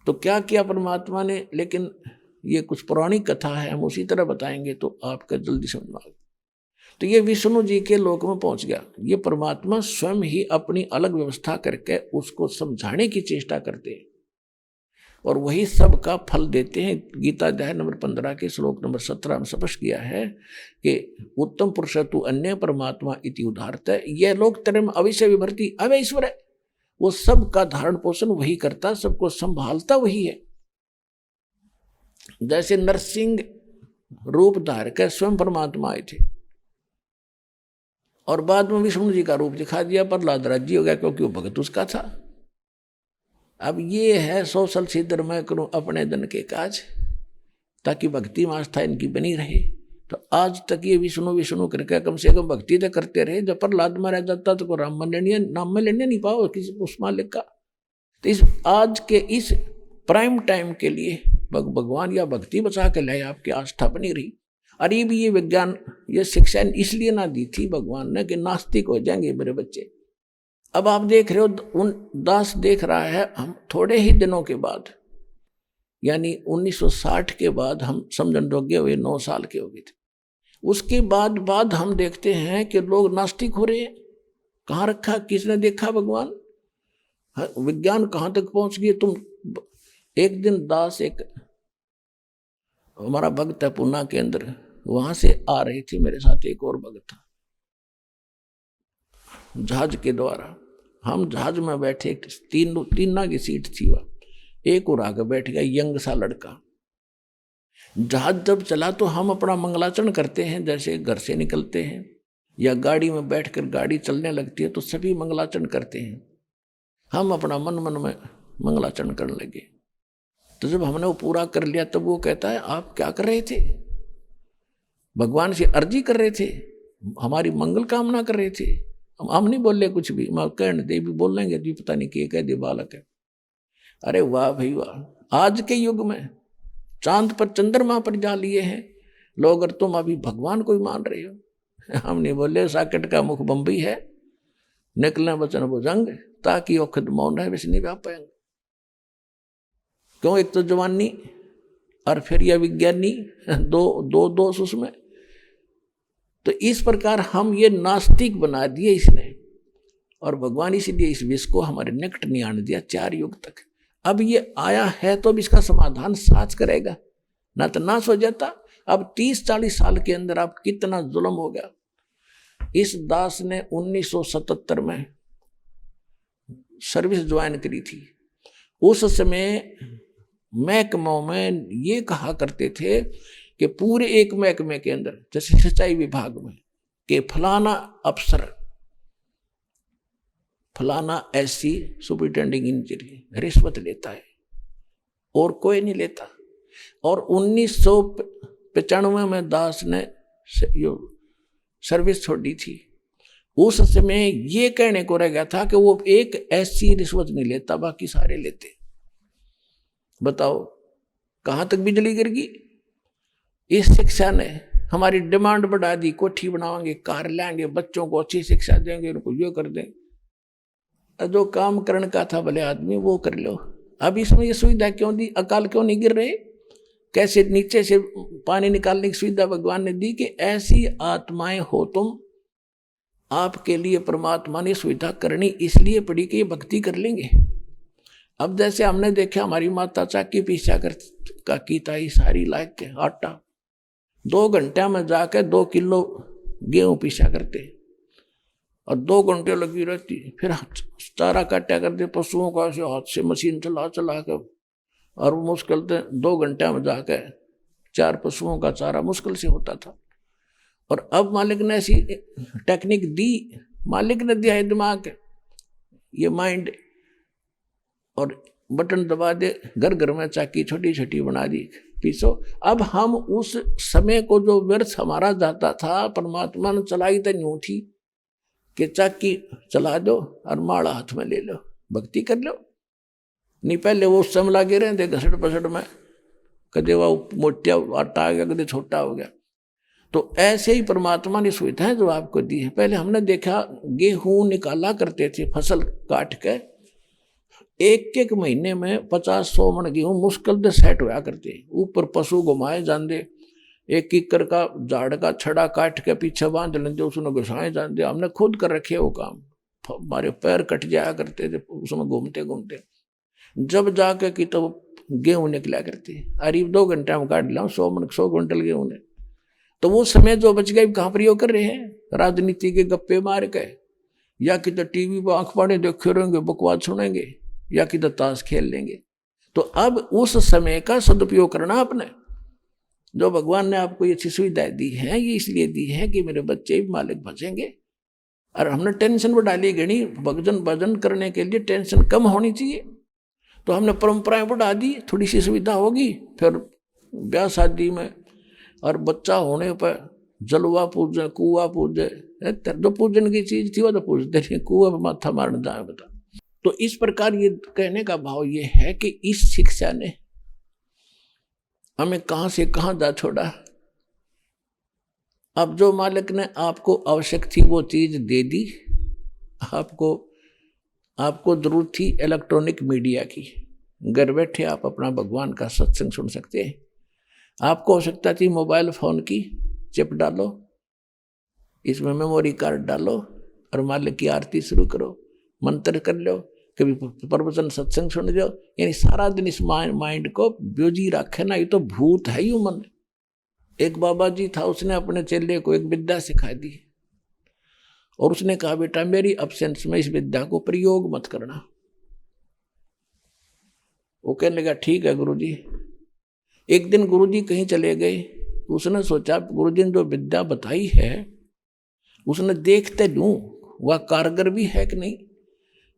Speaker 2: तो क्या किया परमात्मा ने, लेकिन ये कुछ पौराणिक कथा है, हम उसी तरह बताएंगे तो आपका जल्दी समझ में आएगा। तो ये विष्णु जी के लोक में पहुंच गया। ये परमात्मा स्वयं ही अपनी अलग व्यवस्था करके उसको समझाने की चेष्टा करते हैं, और वही सब का फल देते हैं। गीता अध्याय नंबर 15 के श्लोक नंबर 17 में स्पष्ट किया है कि उत्तम पुरुष तु अन्य परमात्मा इति उदाहरत है, यह लोक त्रय में अविषय विभर्ति अवैश्वर है। वो सब का धारण पोषण वही करता, सबको संभालता वही है। जैसे नरसिंह रूप धार कर स्वयं परमात्मा आए थे, और बाद में विष्णु जी का रूप दिखा दिया, प्रहलाद राज्य हो गया क्योंकि वो भगत उसका था। अब ये है सोशल सिद्धर मैं करूं अपने धन के काज, ताकि भक्ति में आस्था इनकी बनी रहे। तो आज तक ये विष्णु विष्णु करके कम से कम भक्ति तो करते रहे। जब प्रहलाद मारा जाता तो राम नाम में लेने नहीं पाओ किसी उस मालिक का। तो इस आज के इस प्राइम टाइम के लिए भगवान या भक्ति बचा के लाए, आपकी आस्था बनी रही। अरे भी ये विज्ञान ये शिक्षा इसलिए ना दी थी भगवान ने कि नास्तिक हो जाएंगे मेरे बच्चे। अब आप देख रहे हो, उन दास देख रहा है, हम थोड़े ही दिनों के बाद यानी 1960 के बाद हम समझन योग्य हुए, 9 साल के हो गए थे। उसके बाद हम देखते हैं कि लोग नास्तिक हो रहे हैं। कहाँ रखा, किसने देखा भगवान? विज्ञान कहाँ तक पहुंच गई। तुम एक दिन दास, एक हमारा भक्त है पूना के अंदर, वहां से आ रही थी मेरे साथ एक और भक्त था, जहाज के द्वारा। हम जहाज में बैठे, तीन की सीट थी, वह एक और आगे बैठ गया यंग सा लड़का। जहाज जब चला तो हम अपना मंगलाचरण करते हैं, जैसे घर से निकलते हैं या गाड़ी में बैठकर गाड़ी चलने लगती है तो सभी मंगलाचरण करते हैं। हम अपना मन में मंगलाचरण करने लगे। तो जब हमने वो पूरा कर लिया तब वो कहता है, आप क्या कर रहे थे? भगवान से अर्जी कर रहे थे, हमारी मंगल कामना कर रहे थे। हम नहीं बोले कुछ भी, मैं कहने दे भी बोल लेंगे जी, पता नहीं क्या कह दे बालक है। अरे वाह भाई वाह, आज के युग में चांद पर चंद्रमा पर जा लिए हैं लोग, और तुम अभी भगवान को ही मान रहे हो। हम नहीं बोले साकेट का मुख बम्बई है, निकलना वचन भुजंग, ताकि वो खुद मौन रहे वैसे नहीं व्याप पाएंगे। क्यों? एक तो जवानी और फिर यह विज्ञानी, दो दोष उसमें। तो इस प्रकार हम ये नास्तिक बना दिए इसने, और भगवान इसलिए इस विष को हमारे निकट नहीं आने दिया 4 युग तक। अब ये आया है तो अब इसका समाधान साच करेगा, ना तो नाश हो जाता। अब 30-40 साल के अंदर आप कितना जुल्म हो गया। इस दास ने 1977 में सर्विस ज्वाइन करी थी। उस समय महकमों में ये कहा करते थे कि पूरे एक महकमे के अंदर, जैसे सिंचाई विभाग में, कि फलाना अफसर, फलाना एससी सुपरिटेंडिंग इंजीनियर रिश्वत लेता है और कोई नहीं लेता। और 1995 में दास ने सर्विस छोड़ी थी। उस समय ये कहने को रह गया था कि वो एक एससी रिश्वत नहीं लेता, बाकी सारे लेते। बताओ कहां तक बिजली गिरगी। इस शिक्षा ने हमारी डिमांड बढ़ा दी, कोठी बनाएंगे, कार लाएंगे, बच्चों को अच्छी शिक्षा देंगे, उनको यो कर देंगे। जो काम करने का था भले आदमी वो कर लो। अब इसमें ये सुविधा क्यों दी? अकाल क्यों नहीं गिर रहे? कैसे नीचे से पानी निकालने की सुविधा भगवान ने दी कि ऐसी आत्माएं हो तुम, आपके लिए परमात्मा ने सुविधा करनी इसलिए पड़ी कि ये भक्ति कर लेंगे। अब जैसे हमने देखा हमारी माता चाकी पीछा कर का कीता ही सारी लायक के आटा 2 घंटे में जाके 2 किलो गेहूं पीछा करते और 2 घंटे लगी रहती। फिर चारा काटा करते पशुओं का, ऐसे हाथ से मशीन चला चला कर, और मुश्किल से 2 घंटे में जाके 4 पशुओं का चारा मुश्किल से होता था। और अब मालिक ने ऐसी टेक्निक दी, मालिक ने दिया है दिमाग, ये माइंड, और बटन दबा दे, घर घर में चाकी छोटी छोटी बना दी, पीसो। अब हम उस समय को जो व्यर्थ हमारा जाता था, परमात्मा ने चलाई तो यूं थी कि चाकी चला दो और माड़ा हाथ में ले लो, भक्ति कर लो। नहीं पहले वो समय लगे रहे थे घसड़ पसड़ में, कदे वो मोटा आटा आ गया, कदे छोटा हो गया। तो ऐसे ही परमात्मा ने सुविधाएं जो आपको दी है। पहले हमने देखा गेहूं निकाला करते थे फसल काट के, 1-1 महीने में 50-100 मन गेहूं मुश्किल से सेट होया करते। ऊपर पशु घुमाए जाते, 1 एकड़ का झाड़ का छड़ा काट के पीछे बांध लेते, उसमें घुसाए जाते। हमने खुद कर रखे वो काम, हमारे पैर कट जाया करते थे उसमें घूमते घूमते। जब जाके कि तो गेहूं निकला करते, अरे 2 घंटे में काट लिया 100 क्विंटल गेहूं ने। तो वो समय जो बच गया कहाँ प्रयोग कर रहे हैं? राजनीति के गप्पे मार के, या कि तो टीवी पर आंख पाने देखे रहेंगे, बकवास सुनेंगे, या कि तो ताश खेल लेंगे। तो अब उस समय का सदुपयोग करना आपने, जो भगवान ने आपको ये अच्छी सुविधाएं दी है, ये इसलिए दी है कि मेरे बच्चे भी मालिक बचेंगे। और हमने टेंशन बढ़ा ली गणी, भजन करने के लिए टेंशन कम होनी चाहिए, तो हमने परंपराएं बढ़ा दी, थोड़ी सी सुविधा होगी। फिर ब्याह शादी में और बच्चा होने पर जलवा पूजे, कुआ पूजे, जो पूजन की चीज थी वो तो पूजते नहीं, कुआ पर माथा मारने जाए बता। तो इस प्रकार ये कहने का भाव ये है कि इस शिक्षा ने हमें कहां से कहां जा छोड़ा। अब जो मालिक ने आपको आवश्यक थी वो चीज दे दी, आपको जरूरत थी इलेक्ट्रॉनिक मीडिया की, घर बैठे आप अपना भगवान का सत्संग सुन सकते हैं। आपको आवश्यकता थी मोबाइल फोन की, चिप डालो, इसमें मेमोरी कार्ड डालो और मालिक की आरती शुरू करो, मंत्र कर लो, कभी प्रवचन सत्संग सुन लो। यानी सारा दिन इस माइंड को ब्यूजी रखे ना, ये तो भूत है ही मन। एक बाबा जी था, उसने अपने चेले को एक विद्या सिखा दी और उसने कहा बेटा मेरी अब्सेंस में इस विद्या को प्रयोग मत करना। वो कहने लगा ठीक है गुरुजी। एक दिन गुरुजी कहीं चले गए, उसने सोचा गुरुजी ने जो विद्या बताई है उसने देखते लूं वह कारगर भी है कि नहीं।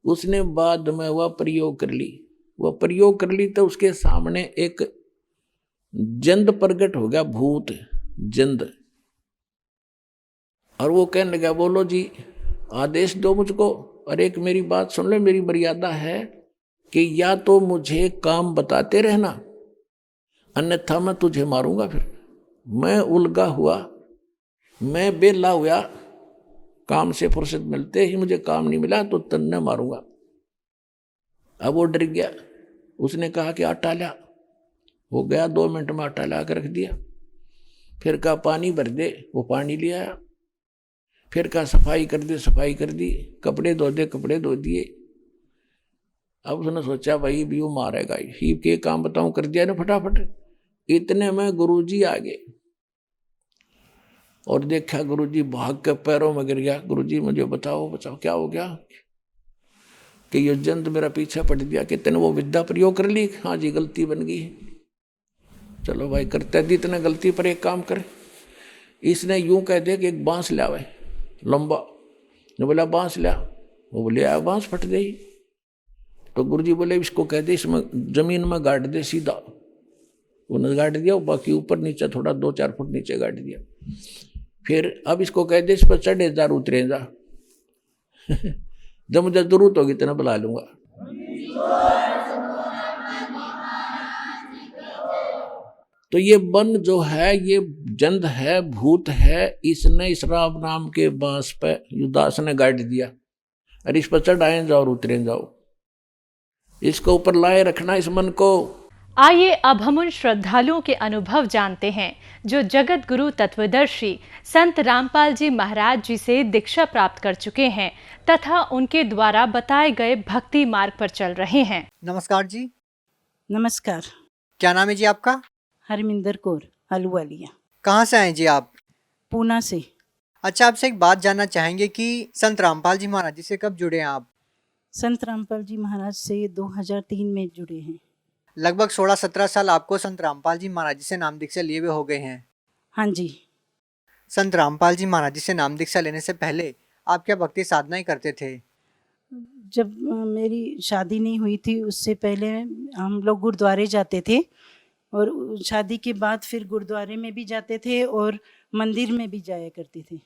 Speaker 2: उसने बाद में वह प्रयोग कर ली, तो उसके सामने एक जंद प्रकट हो गया, भूत जंद। और वो कहने लगा बोलो जी आदेश दो मुझको, और एक मेरी बात सुन लो, मेरी मर्यादा है कि या तो मुझे काम बताते रहना, अन्यथा मैं तुझे मारूंगा। फिर मैं उलगा हुआ मैं बेला हुआ, काम से फुर्सत मिलते ही मुझे काम नहीं मिला तो तन्ने मारूंगा। अब वो डर गया, उसने कहा कि आटा ला। वो गया, 2 मिनट में आटा ला कर रख दिया। फिर कहा पानी भर दे, वो पानी ले आया। फिर कहा सफाई कर दे, सफाई कर दी। कपड़े धो दे, कपड़े धो दिए। अब उसने सोचा भाई भी वो मारेगा ही, के काम बताऊं, कर दिया ना फटाफट। इतने में गुरुजी आ गए और देखा गुरुजी भाग के पैरों में गिर गया। गुरुजी मुझे बताओ बताओ क्या हो गया? कि ये जंत मेरा पीछा पड़ दिया, कि तेने वो विद्या प्रयोग कर ली? हाँ जी, गलती बन गई। चलो भाई, करते दी इतने गलती पर एक काम करे। इसने यूं कह दिया कि एक बांस लावे लंबा। ने बोला बांस ला। वो बोले आया, बांस फट गई। तो गुरुजी बोले इसको कह दे इसमें जमीन में गाड़ दे सीधा। उन्होंने गाड़ दिया, बाकी ऊपर नीचे थोड़ा 2-4 फुट नीचे गाड़ दिया। फिर अब इसको कह दे इस पर चढ़े जा उतरे जा। जब मुझे जरूरत होगी तो बुला लूंगा। तो ये बन जो है, ये जंद है, भूत है, इसने इस राम नाम के बांस पे युदास ने गाड़ दिया। अरे इस पर चढ़ाए जाओ और उतरे जाओ, इसको ऊपर लाए रखना इस मन को।
Speaker 3: आइए अब हम उन श्रद्धालुओं के अनुभव जानते हैं जो जगत गुरु तत्वदर्शी संत रामपाल जी महाराज जी से दीक्षा प्राप्त कर चुके हैं तथा उनके द्वारा बताए गए भक्ति मार्ग पर चल रहे हैं।
Speaker 4: नमस्कार जी।
Speaker 5: नमस्कार।
Speaker 4: क्या नाम है जी आपका?
Speaker 5: हरमिंदर कौर, अलुवालिया।
Speaker 4: कहाँ से आए जी आप?
Speaker 5: पूना से।
Speaker 4: अच्छा, आपसे एक बात जानना चाहेंगे कि संत रामपाल जी महाराज जी से कब जुड़े हैं आप?
Speaker 5: संत रामपाल जी महाराज से 2003 में जुड़े हैं।
Speaker 4: लगभग 16-17 साल आपको संत रामपाल जी महाराज जी से नाम दीक्षा लिए हुए हो गए हैं।
Speaker 5: हाँ जी।
Speaker 4: संत रामपाल जी महाराज जी से नाम दीक्षा लेने से पहले आप क्या भक्ति साधनाएं करते थे?
Speaker 5: जब मेरी शादी नहीं हुई थी उससे पहले हम लोग गुरुद्वारे जाते थे, और शादी के बाद फिर गुरुद्वारे में भी जाते थे और मंदिर में भी जाया करते थे।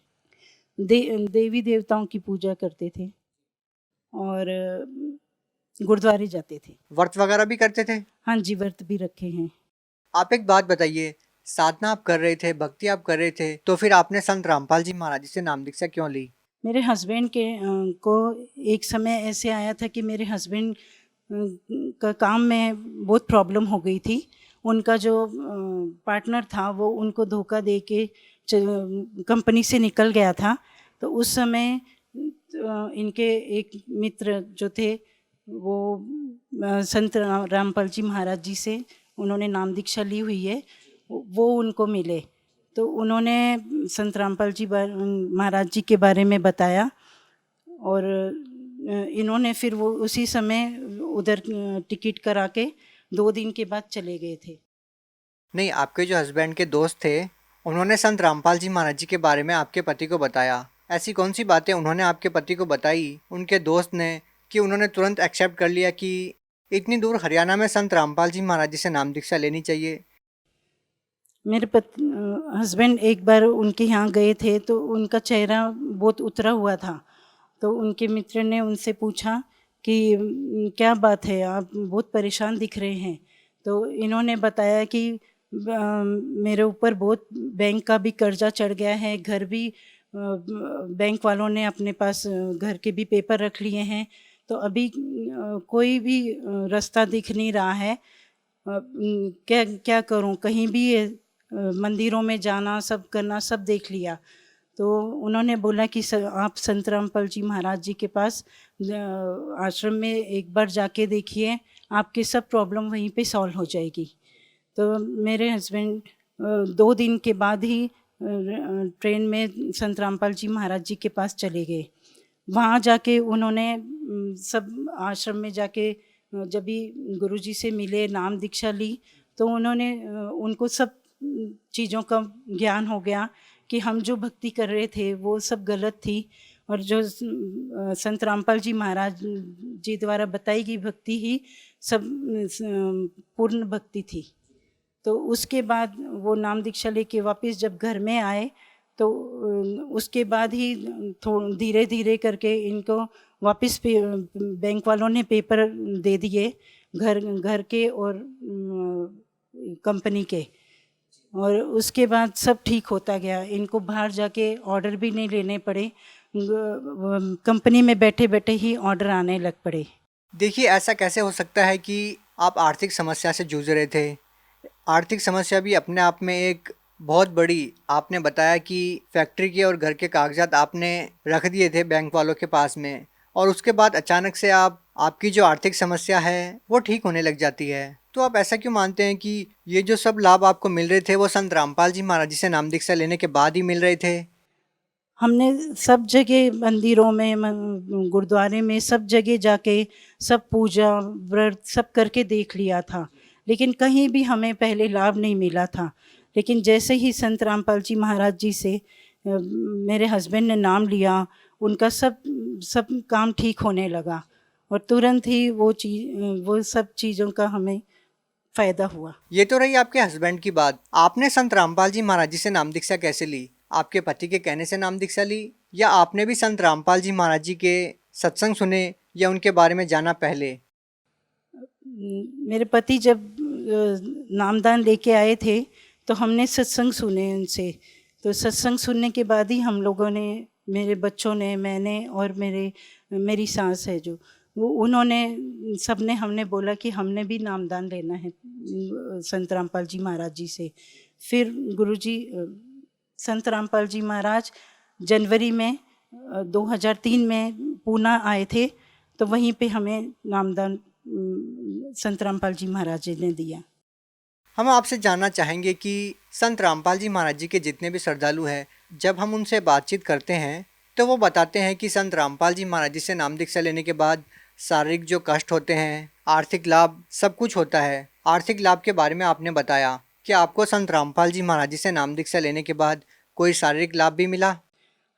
Speaker 5: देवी देवताओं की पूजा करते थे और गुरुद्वारे जाते थे।
Speaker 4: व्रत वगैरह भी करते थे?
Speaker 5: हाँ जी, व्रत भी रखे हैं।
Speaker 4: आप एक बात बताइए, साधना आप कर रहे थे, भक्ति आप कर रहे थे, तो फिर आपने संत रामपाल जी महाराज जी से नाम दीक्षा क्यों ली?
Speaker 5: मेरे हस्बैंड के को एक समय ऐसे आया था कि मेरे हस्बैंड का काम में बहुत प्रॉब्लम हो गई थी। उनका जो पार्टनर था वो उनको धोखा दे के कंपनी से निकल गया था। तो उस समय इनके एक मित्र जो थे वो संत रामपाल जी महाराज जी से उन्होंने नाम दीक्षा ली हुई है, वो उनको मिले। तो उन्होंने संत रामपाल जी महाराज जी के बारे में बताया और इन्होंने फिर वो उसी समय उधर टिकट करा के 2 दिन के बाद चले गए थे।
Speaker 4: नहीं, आपके जो हस्बैंड के दोस्त थे उन्होंने संत रामपाल जी महाराज जी के बारे में आपके पति को बताया। ऐसी कौन सी बातें उन्होंने आपके पति को बताई उनके दोस्त ने कि उन्होंने तुरंत एक्सेप्ट कर लिया कि इतनी दूर हरियाणा में संत रामपाल जी महाराज जी से नाम दीक्षा लेनी चाहिए?
Speaker 5: मेरे हस्बैंड एक बार उनके यहाँ गए थे तो उनका चेहरा बहुत उतरा हुआ था। तो उनके मित्र ने उनसे पूछा कि क्या बात है, आप बहुत परेशान दिख रहे हैं। तो इन्होंने बताया कि मेरे ऊपर बहुत बैंक का भी कर्जा चढ़ गया है, घर भी बैंक वालों ने अपने पास घर के भी पेपर रख लिए हैं, तो अभी कोई भी रास्ता दिख नहीं रहा है। क्या क्या करूं, कहीं भी मंदिरों में जाना, सब करना, सब देख लिया। तो उन्होंने बोला कि आप संत रामपाल जी महाराज जी के पास आश्रम में एक बार जाके देखिए, आपके सब प्रॉब्लम वहीं पे सॉल्व हो जाएगी। तो मेरे हस्बैंड 2 दिन के बाद ही ट्रेन में संत रामपाल जी महाराज जी के पास चले गए। वहाँ जाके उन्होंने सब आश्रम में जाके जब भी गुरुजी से मिले, नाम दीक्षा ली, तो उन्होंने उनको सब चीज़ों का ज्ञान हो गया कि हम जो भक्ति कर रहे थे वो सब गलत थी, और जो संत रामपाल जी महाराज जी द्वारा बताई गई भक्ति ही सब पूर्ण भक्ति थी। तो उसके बाद वो नाम दीक्षा लेके वापस जब घर में आए तो उसके बाद ही धीरे धीरे करके इनको वापस बैंक वालों ने पेपर दे दिए घर के और कंपनी के। और उसके बाद सब ठीक होता गया। इनको बाहर जाके ऑर्डर भी नहीं लेने पड़े, कंपनी में बैठे बैठे ही ऑर्डर आने लग पड़े।
Speaker 4: देखिए, ऐसा कैसे हो सकता है कि आप आर्थिक समस्या से जूझ रहे थे। आर्थिक समस्या भी अपने आप में एक बहुत बड़ी, आपने बताया कि फैक्ट्री के और घर के कागजात आपने रख दिए थे बैंक वालों के पास में, और उसके बाद अचानक से आपकी जो आर्थिक समस्या है वो ठीक होने लग जाती है। तो आप ऐसा क्यों मानते हैं कि ये जो सब लाभ आपको मिल रहे थे वो संत रामपाल जी महाराज जी से नाम दीक्षा लेने के बाद ही मिल रहे थे?
Speaker 5: हमने सब जगह मंदिरों में, गुरुद्वारे में, सब जगह जाके सब पूजा व्रत सब करके देख लिया था, लेकिन कहीं भी हमें पहले लाभ नहीं मिला था। लेकिन जैसे ही संत रामपाल जी महाराज जी से मेरे हस्बैंड ने नाम लिया, उनका सब काम ठीक होने लगा और तुरंत ही वो सब चीज़ों का हमें फ़ायदा हुआ।
Speaker 4: ये तो रही आपके हस्बैंड की बात। आपने संत रामपाल जी महाराज जी से नाम दीक्षा कैसे ली? आपके पति के कहने से नाम दीक्षा ली, या आपने भी संत रामपाल जी महाराज जी के सत्संग सुने या उनके बारे में जाना पहले?
Speaker 5: मेरे पति जब नामदान लेके आए थे तो हमने सत्संग सुने उनसे। तो सत्संग सुनने के बाद ही हम लोगों ने, मेरे बच्चों ने, मैंने और मेरी सास है जो, वो उन्होंने, सबने, हमने बोला कि हमने भी नामदान लेना है संत रामपाल जी महाराज जी से। फिर गुरुजी संत रामपाल जी महाराज जनवरी में 2003 में पूना आए थे, तो वहीं पे हमें नामदान संत रामपाल जी महाराज जी ने दिया।
Speaker 4: हम आपसे जानना चाहेंगे कि संत रामपाल जी महाराज जी के जितने भी श्रद्धालु हैं, जब हम उनसे बातचीत करते हैं तो वो बताते हैं कि संत रामपाल जी महाराज जी से नाम दीक्षा लेने के बाद शारीरिक जो कष्ट होते हैं, आर्थिक लाभ, सब कुछ होता है। आर्थिक लाभ के बारे में आपने बताया कि आपको संत रामपाल जी महाराज जी से नाम दीक्षा लेने के बाद कोई शारीरिक लाभ भी मिला?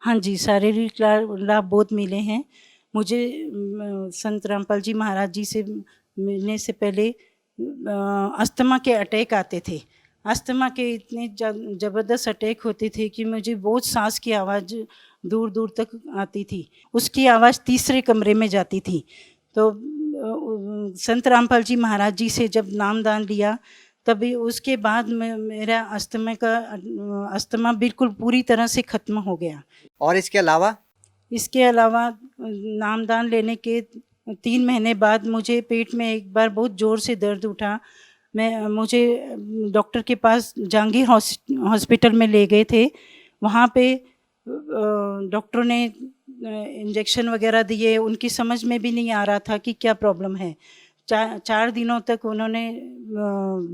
Speaker 5: हाँ जी, शारीरिक लाभ बहुत मिले हैं मुझे। संत रामपाल जी महाराज जी से मिलने से पहले अस्थमा के अटैक आते थे। अस्थमा के इतने ज़बरदस्त अटैक होते थे कि मुझे बहुत सांस की आवाज़ दूर दूर तक आती थी, उसकी आवाज़ तीसरे कमरे में जाती थी। तो संत रामपाल जी महाराज जी से जब नामदान लिया, तभी उसके बाद मेरा अस्थमा बिल्कुल पूरी तरह से ख़त्म हो गया।
Speaker 4: और इसके अलावा
Speaker 5: नामदान लेने के 3 महीने बाद मुझे पेट में एक बार बहुत ज़ोर से दर्द उठा। मुझे डॉक्टर के पास जहांगीर हॉस्पिटल में ले गए थे। वहाँ पे डॉक्टर ने इंजेक्शन वगैरह दिए, उनकी समझ में भी नहीं आ रहा था कि क्या प्रॉब्लम है। 4 दिनों तक उन्होंने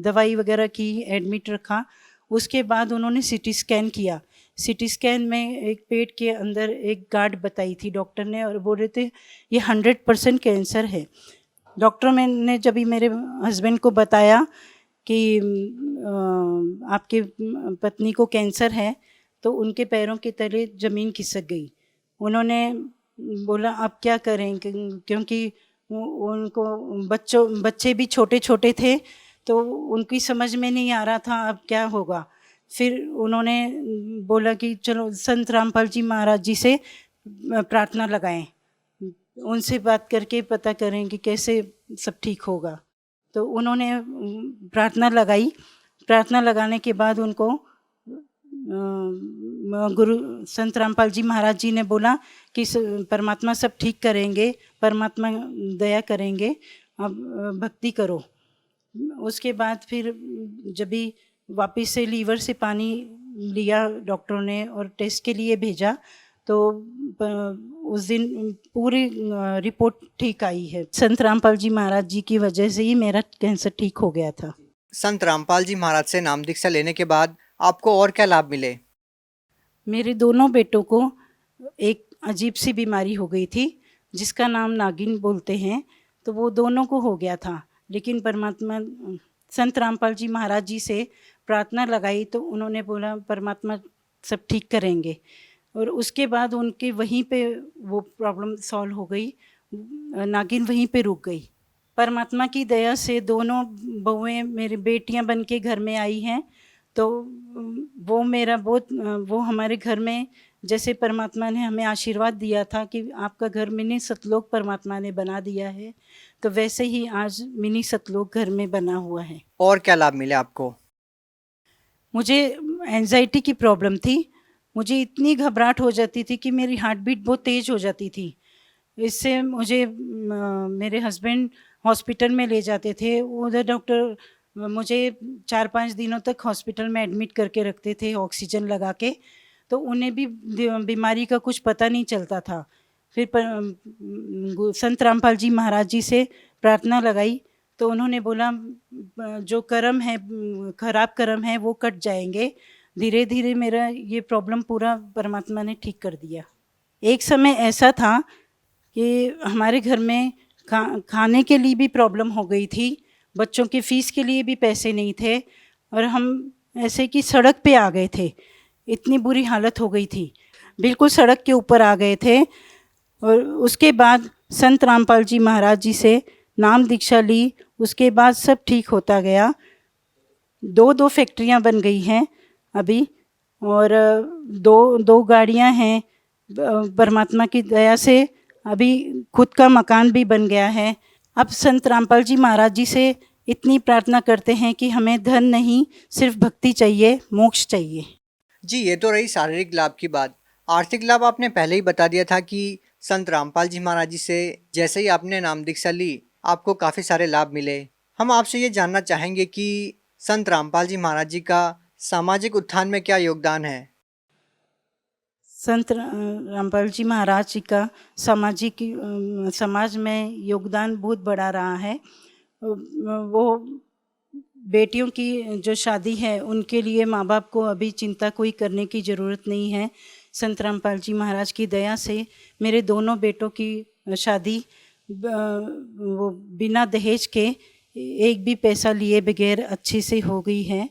Speaker 5: दवाई वगैरह की, एडमिट रखा। उसके बाद उन्होंने सीटी स्कैन किया। सीटी स्कैन में एक पेट के अंदर एक गांठ बताई थी डॉक्टर ने, और बोल रहे थे ये 100% कैंसर है। डॉक्टर ने जब मेरे हस्बैंड को बताया कि आपके पत्नी को कैंसर है, तो उनके पैरों के तले ज़मीन खिसक गई। उन्होंने बोला अब क्या करें, क्योंकि उनको बच्चे भी छोटे छोटे थे, तो उनकी समझ में नहीं आ रहा था अब क्या होगा। फिर उन्होंने बोला कि चलो संत रामपाल जी महाराज जी से प्रार्थना लगाएं, उनसे बात करके पता करें कि कैसे सब ठीक होगा। तो उन्होंने प्रार्थना लगाई। प्रार्थना लगाने के बाद उनको गुरु संत रामपाल जी महाराज जी ने बोला कि परमात्मा सब ठीक करेंगे, परमात्मा दया करेंगे, अब भक्ति करो। उसके बाद फिर जब भी वापस से लीवर से पानी लिया डॉक्टर ने और टेस्ट के लिए भेजा, तो उस दिन पूरी रिपोर्ट ठीक आई है। संत रामपाल जी महाराज जी की वजह से ही मेरा कैंसर ठीक हो गया था।
Speaker 4: संत रामपाल जी महाराज से नाम दीक्षा लेने के बाद आपको और क्या लाभ मिले?
Speaker 5: मेरे दोनों बेटों को एक अजीब सी बीमारी हो गई थी जिसका नाम नागिन बोलते हैं, तो वो दोनों को हो गया था। लेकिन परमात्मा, संत रामपाल जी महाराज जी से प्रार्थना लगाई तो उन्होंने बोला परमात्मा सब ठीक करेंगे, और उसके बाद उनके वहीं पे वो प्रॉब्लम सॉल्व हो गई, नागिन वहीं पे रुक गई। परमात्मा की दया से दोनों बहुएं मेरी बेटियां बन के घर में आई हैं। तो वो हमारे घर में, जैसे परमात्मा ने हमें आशीर्वाद दिया था कि आपका घर मिनी सतलोक परमात्मा ने बना दिया है, तो वैसे ही आज मिनी सतलोक घर में बना हुआ है।
Speaker 4: और क्या लाभ मिले आपको?
Speaker 5: मुझे एंजाइटी की प्रॉब्लम थी। मुझे इतनी घबराहट हो जाती थी कि मेरी हार्ट बीट बहुत तेज़ हो जाती थी। इससे मुझे मेरे हस्बैंड हॉस्पिटल में ले जाते थे। उधर डॉक्टर मुझे 4-5 दिनों तक हॉस्पिटल में एडमिट करके रखते थे ऑक्सीजन लगा के। तो उन्हें भी बीमारी का कुछ पता नहीं चलता था। फिर संत रामपाल जी महाराज जी से प्रार्थना लगाई तो उन्होंने बोला जो कर्म है, खराब कर्म है वो कट जाएंगे। धीरे धीरे मेरा ये प्रॉब्लम पूरा परमात्मा ने ठीक कर दिया। एक समय ऐसा था कि हमारे घर में खाने के लिए भी प्रॉब्लम हो गई थी, बच्चों की फ़ीस के लिए भी पैसे नहीं थे और हम ऐसे कि सड़क पे आ गए थे। इतनी बुरी हालत हो गई थी, बिल्कुल सड़क के ऊपर आ गए थे। और उसके बाद संत रामपाल जी महाराज जी से नाम दीक्षा ली। उसके बाद सब ठीक होता गया। 2 फैक्ट्रियां बन गई हैं अभी और दो गाड़ियां हैं। परमात्मा की दया से अभी खुद का मकान भी बन गया है। अब संत रामपाल जी महाराज जी से इतनी प्रार्थना करते हैं कि हमें धन नहीं, सिर्फ भक्ति चाहिए, मोक्ष चाहिए।
Speaker 4: जी, ये तो रही शारीरिक लाभ की बात। आर्थिक लाभ आपने पहले ही बता दिया था कि संत रामपाल जी महाराज जी से जैसे ही आपने नाम दीक्षा ली आपको काफ़ी सारे लाभ मिले। हम आपसे ये जानना चाहेंगे कि संत रामपाल जी महाराज जी का सामाजिक उत्थान में क्या योगदान है?
Speaker 5: संत रामपाल जी महाराज जी का समाज में योगदान बहुत बड़ा रहा है। वो बेटियों की जो शादी है उनके लिए माँ बाप को अभी चिंता कोई करने की ज़रूरत नहीं है। संत रामपाल जी महाराज की दया से मेरे दोनों बेटों की शादी वो बिना दहेज के एक भी पैसा लिए बगैर अच्छे से हो गई है।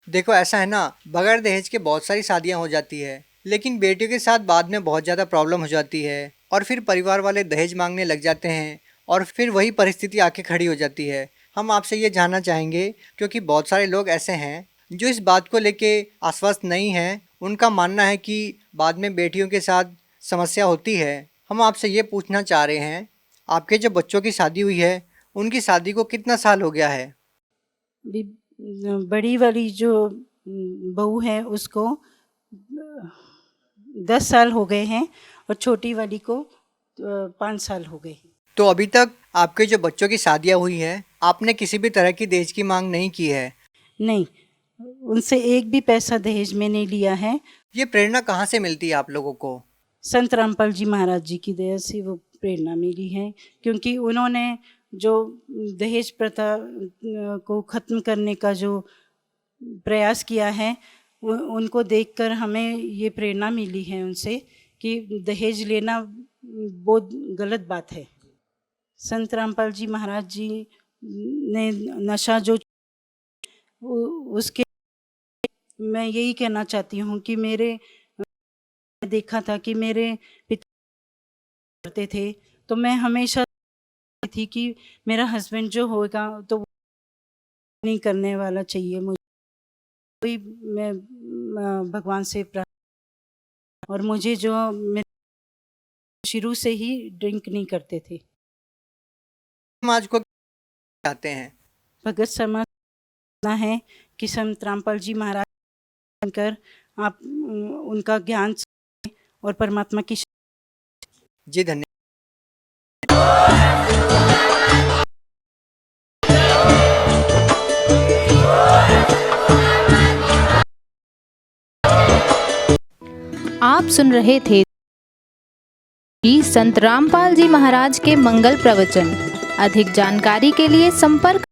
Speaker 4: देखो ऐसा है ना, बगैर दहेज के बहुत सारी शादियां हो जाती है, लेकिन बेटियों के साथ बाद में बहुत ज़्यादा प्रॉब्लम हो जाती है और फिर परिवार वाले दहेज मांगने लग जाते हैं और फिर वही परिस्थिति आके खड़ी हो जाती है। हम आपसे ये जानना चाहेंगे, क्योंकि बहुत सारे लोग ऐसे हैं जो इस बात को लेके आश्वस्त नहीं हैं। उनका मानना है कि बाद में बेटियों के साथ समस्या होती है। हम आपसे ये पूछना चाह रहे हैं, आपके जो बच्चों की शादी हुई है उनकी शादी को कितना साल हो गया है?
Speaker 5: बड़ी वाली जो बहू है उसको 10 साल हो गए हैं और छोटी वाली को 5 साल हो गए।
Speaker 4: तो अभी तक आपके जो बच्चों की शादियां हुई हैं आपने किसी भी तरह की दहेज की मांग नहीं की है?
Speaker 5: नहीं, उनसे एक भी पैसा दहेज में नहीं लिया है।
Speaker 4: ये प्रेरणा कहाँ से मिलती है आप लोगों को?
Speaker 5: संत रामपाल जी महाराज जी की दया से वो प्रेरणा मिली है, क्योंकि उन्होंने जो दहेज प्रथा को ख़त्म करने का जो प्रयास किया है उनको देखकर हमें ये प्रेरणा मिली है उनसे कि दहेज लेना बहुत गलत बात है। संत रामपाल जी महाराज जी ने नशा जो उसके मैं यही कहना चाहती हूँ कि मेरे देखा था कि मेरे पिता करते थे तो मैं हमेशा थी कि मेरा हस्बैंड जो होगा तो नहीं करने वाला चाहिए मुझे। कोई मैं भगवान से प्रार्थना, और मुझे जो मेरे शुरू से ही ड्रिंक नहीं करते थे।
Speaker 4: समाज को चाहते हैं?
Speaker 5: भगत समाज है कि संत रामपाल जी महाराज बनकर आप उनका ज्ञान और परमात्मा की।
Speaker 4: जी धन्यवाद।
Speaker 6: आप सुन रहे थे संत रामपाल जी महाराज के मंगल प्रवचन। अधिक जानकारी के लिए संपर्क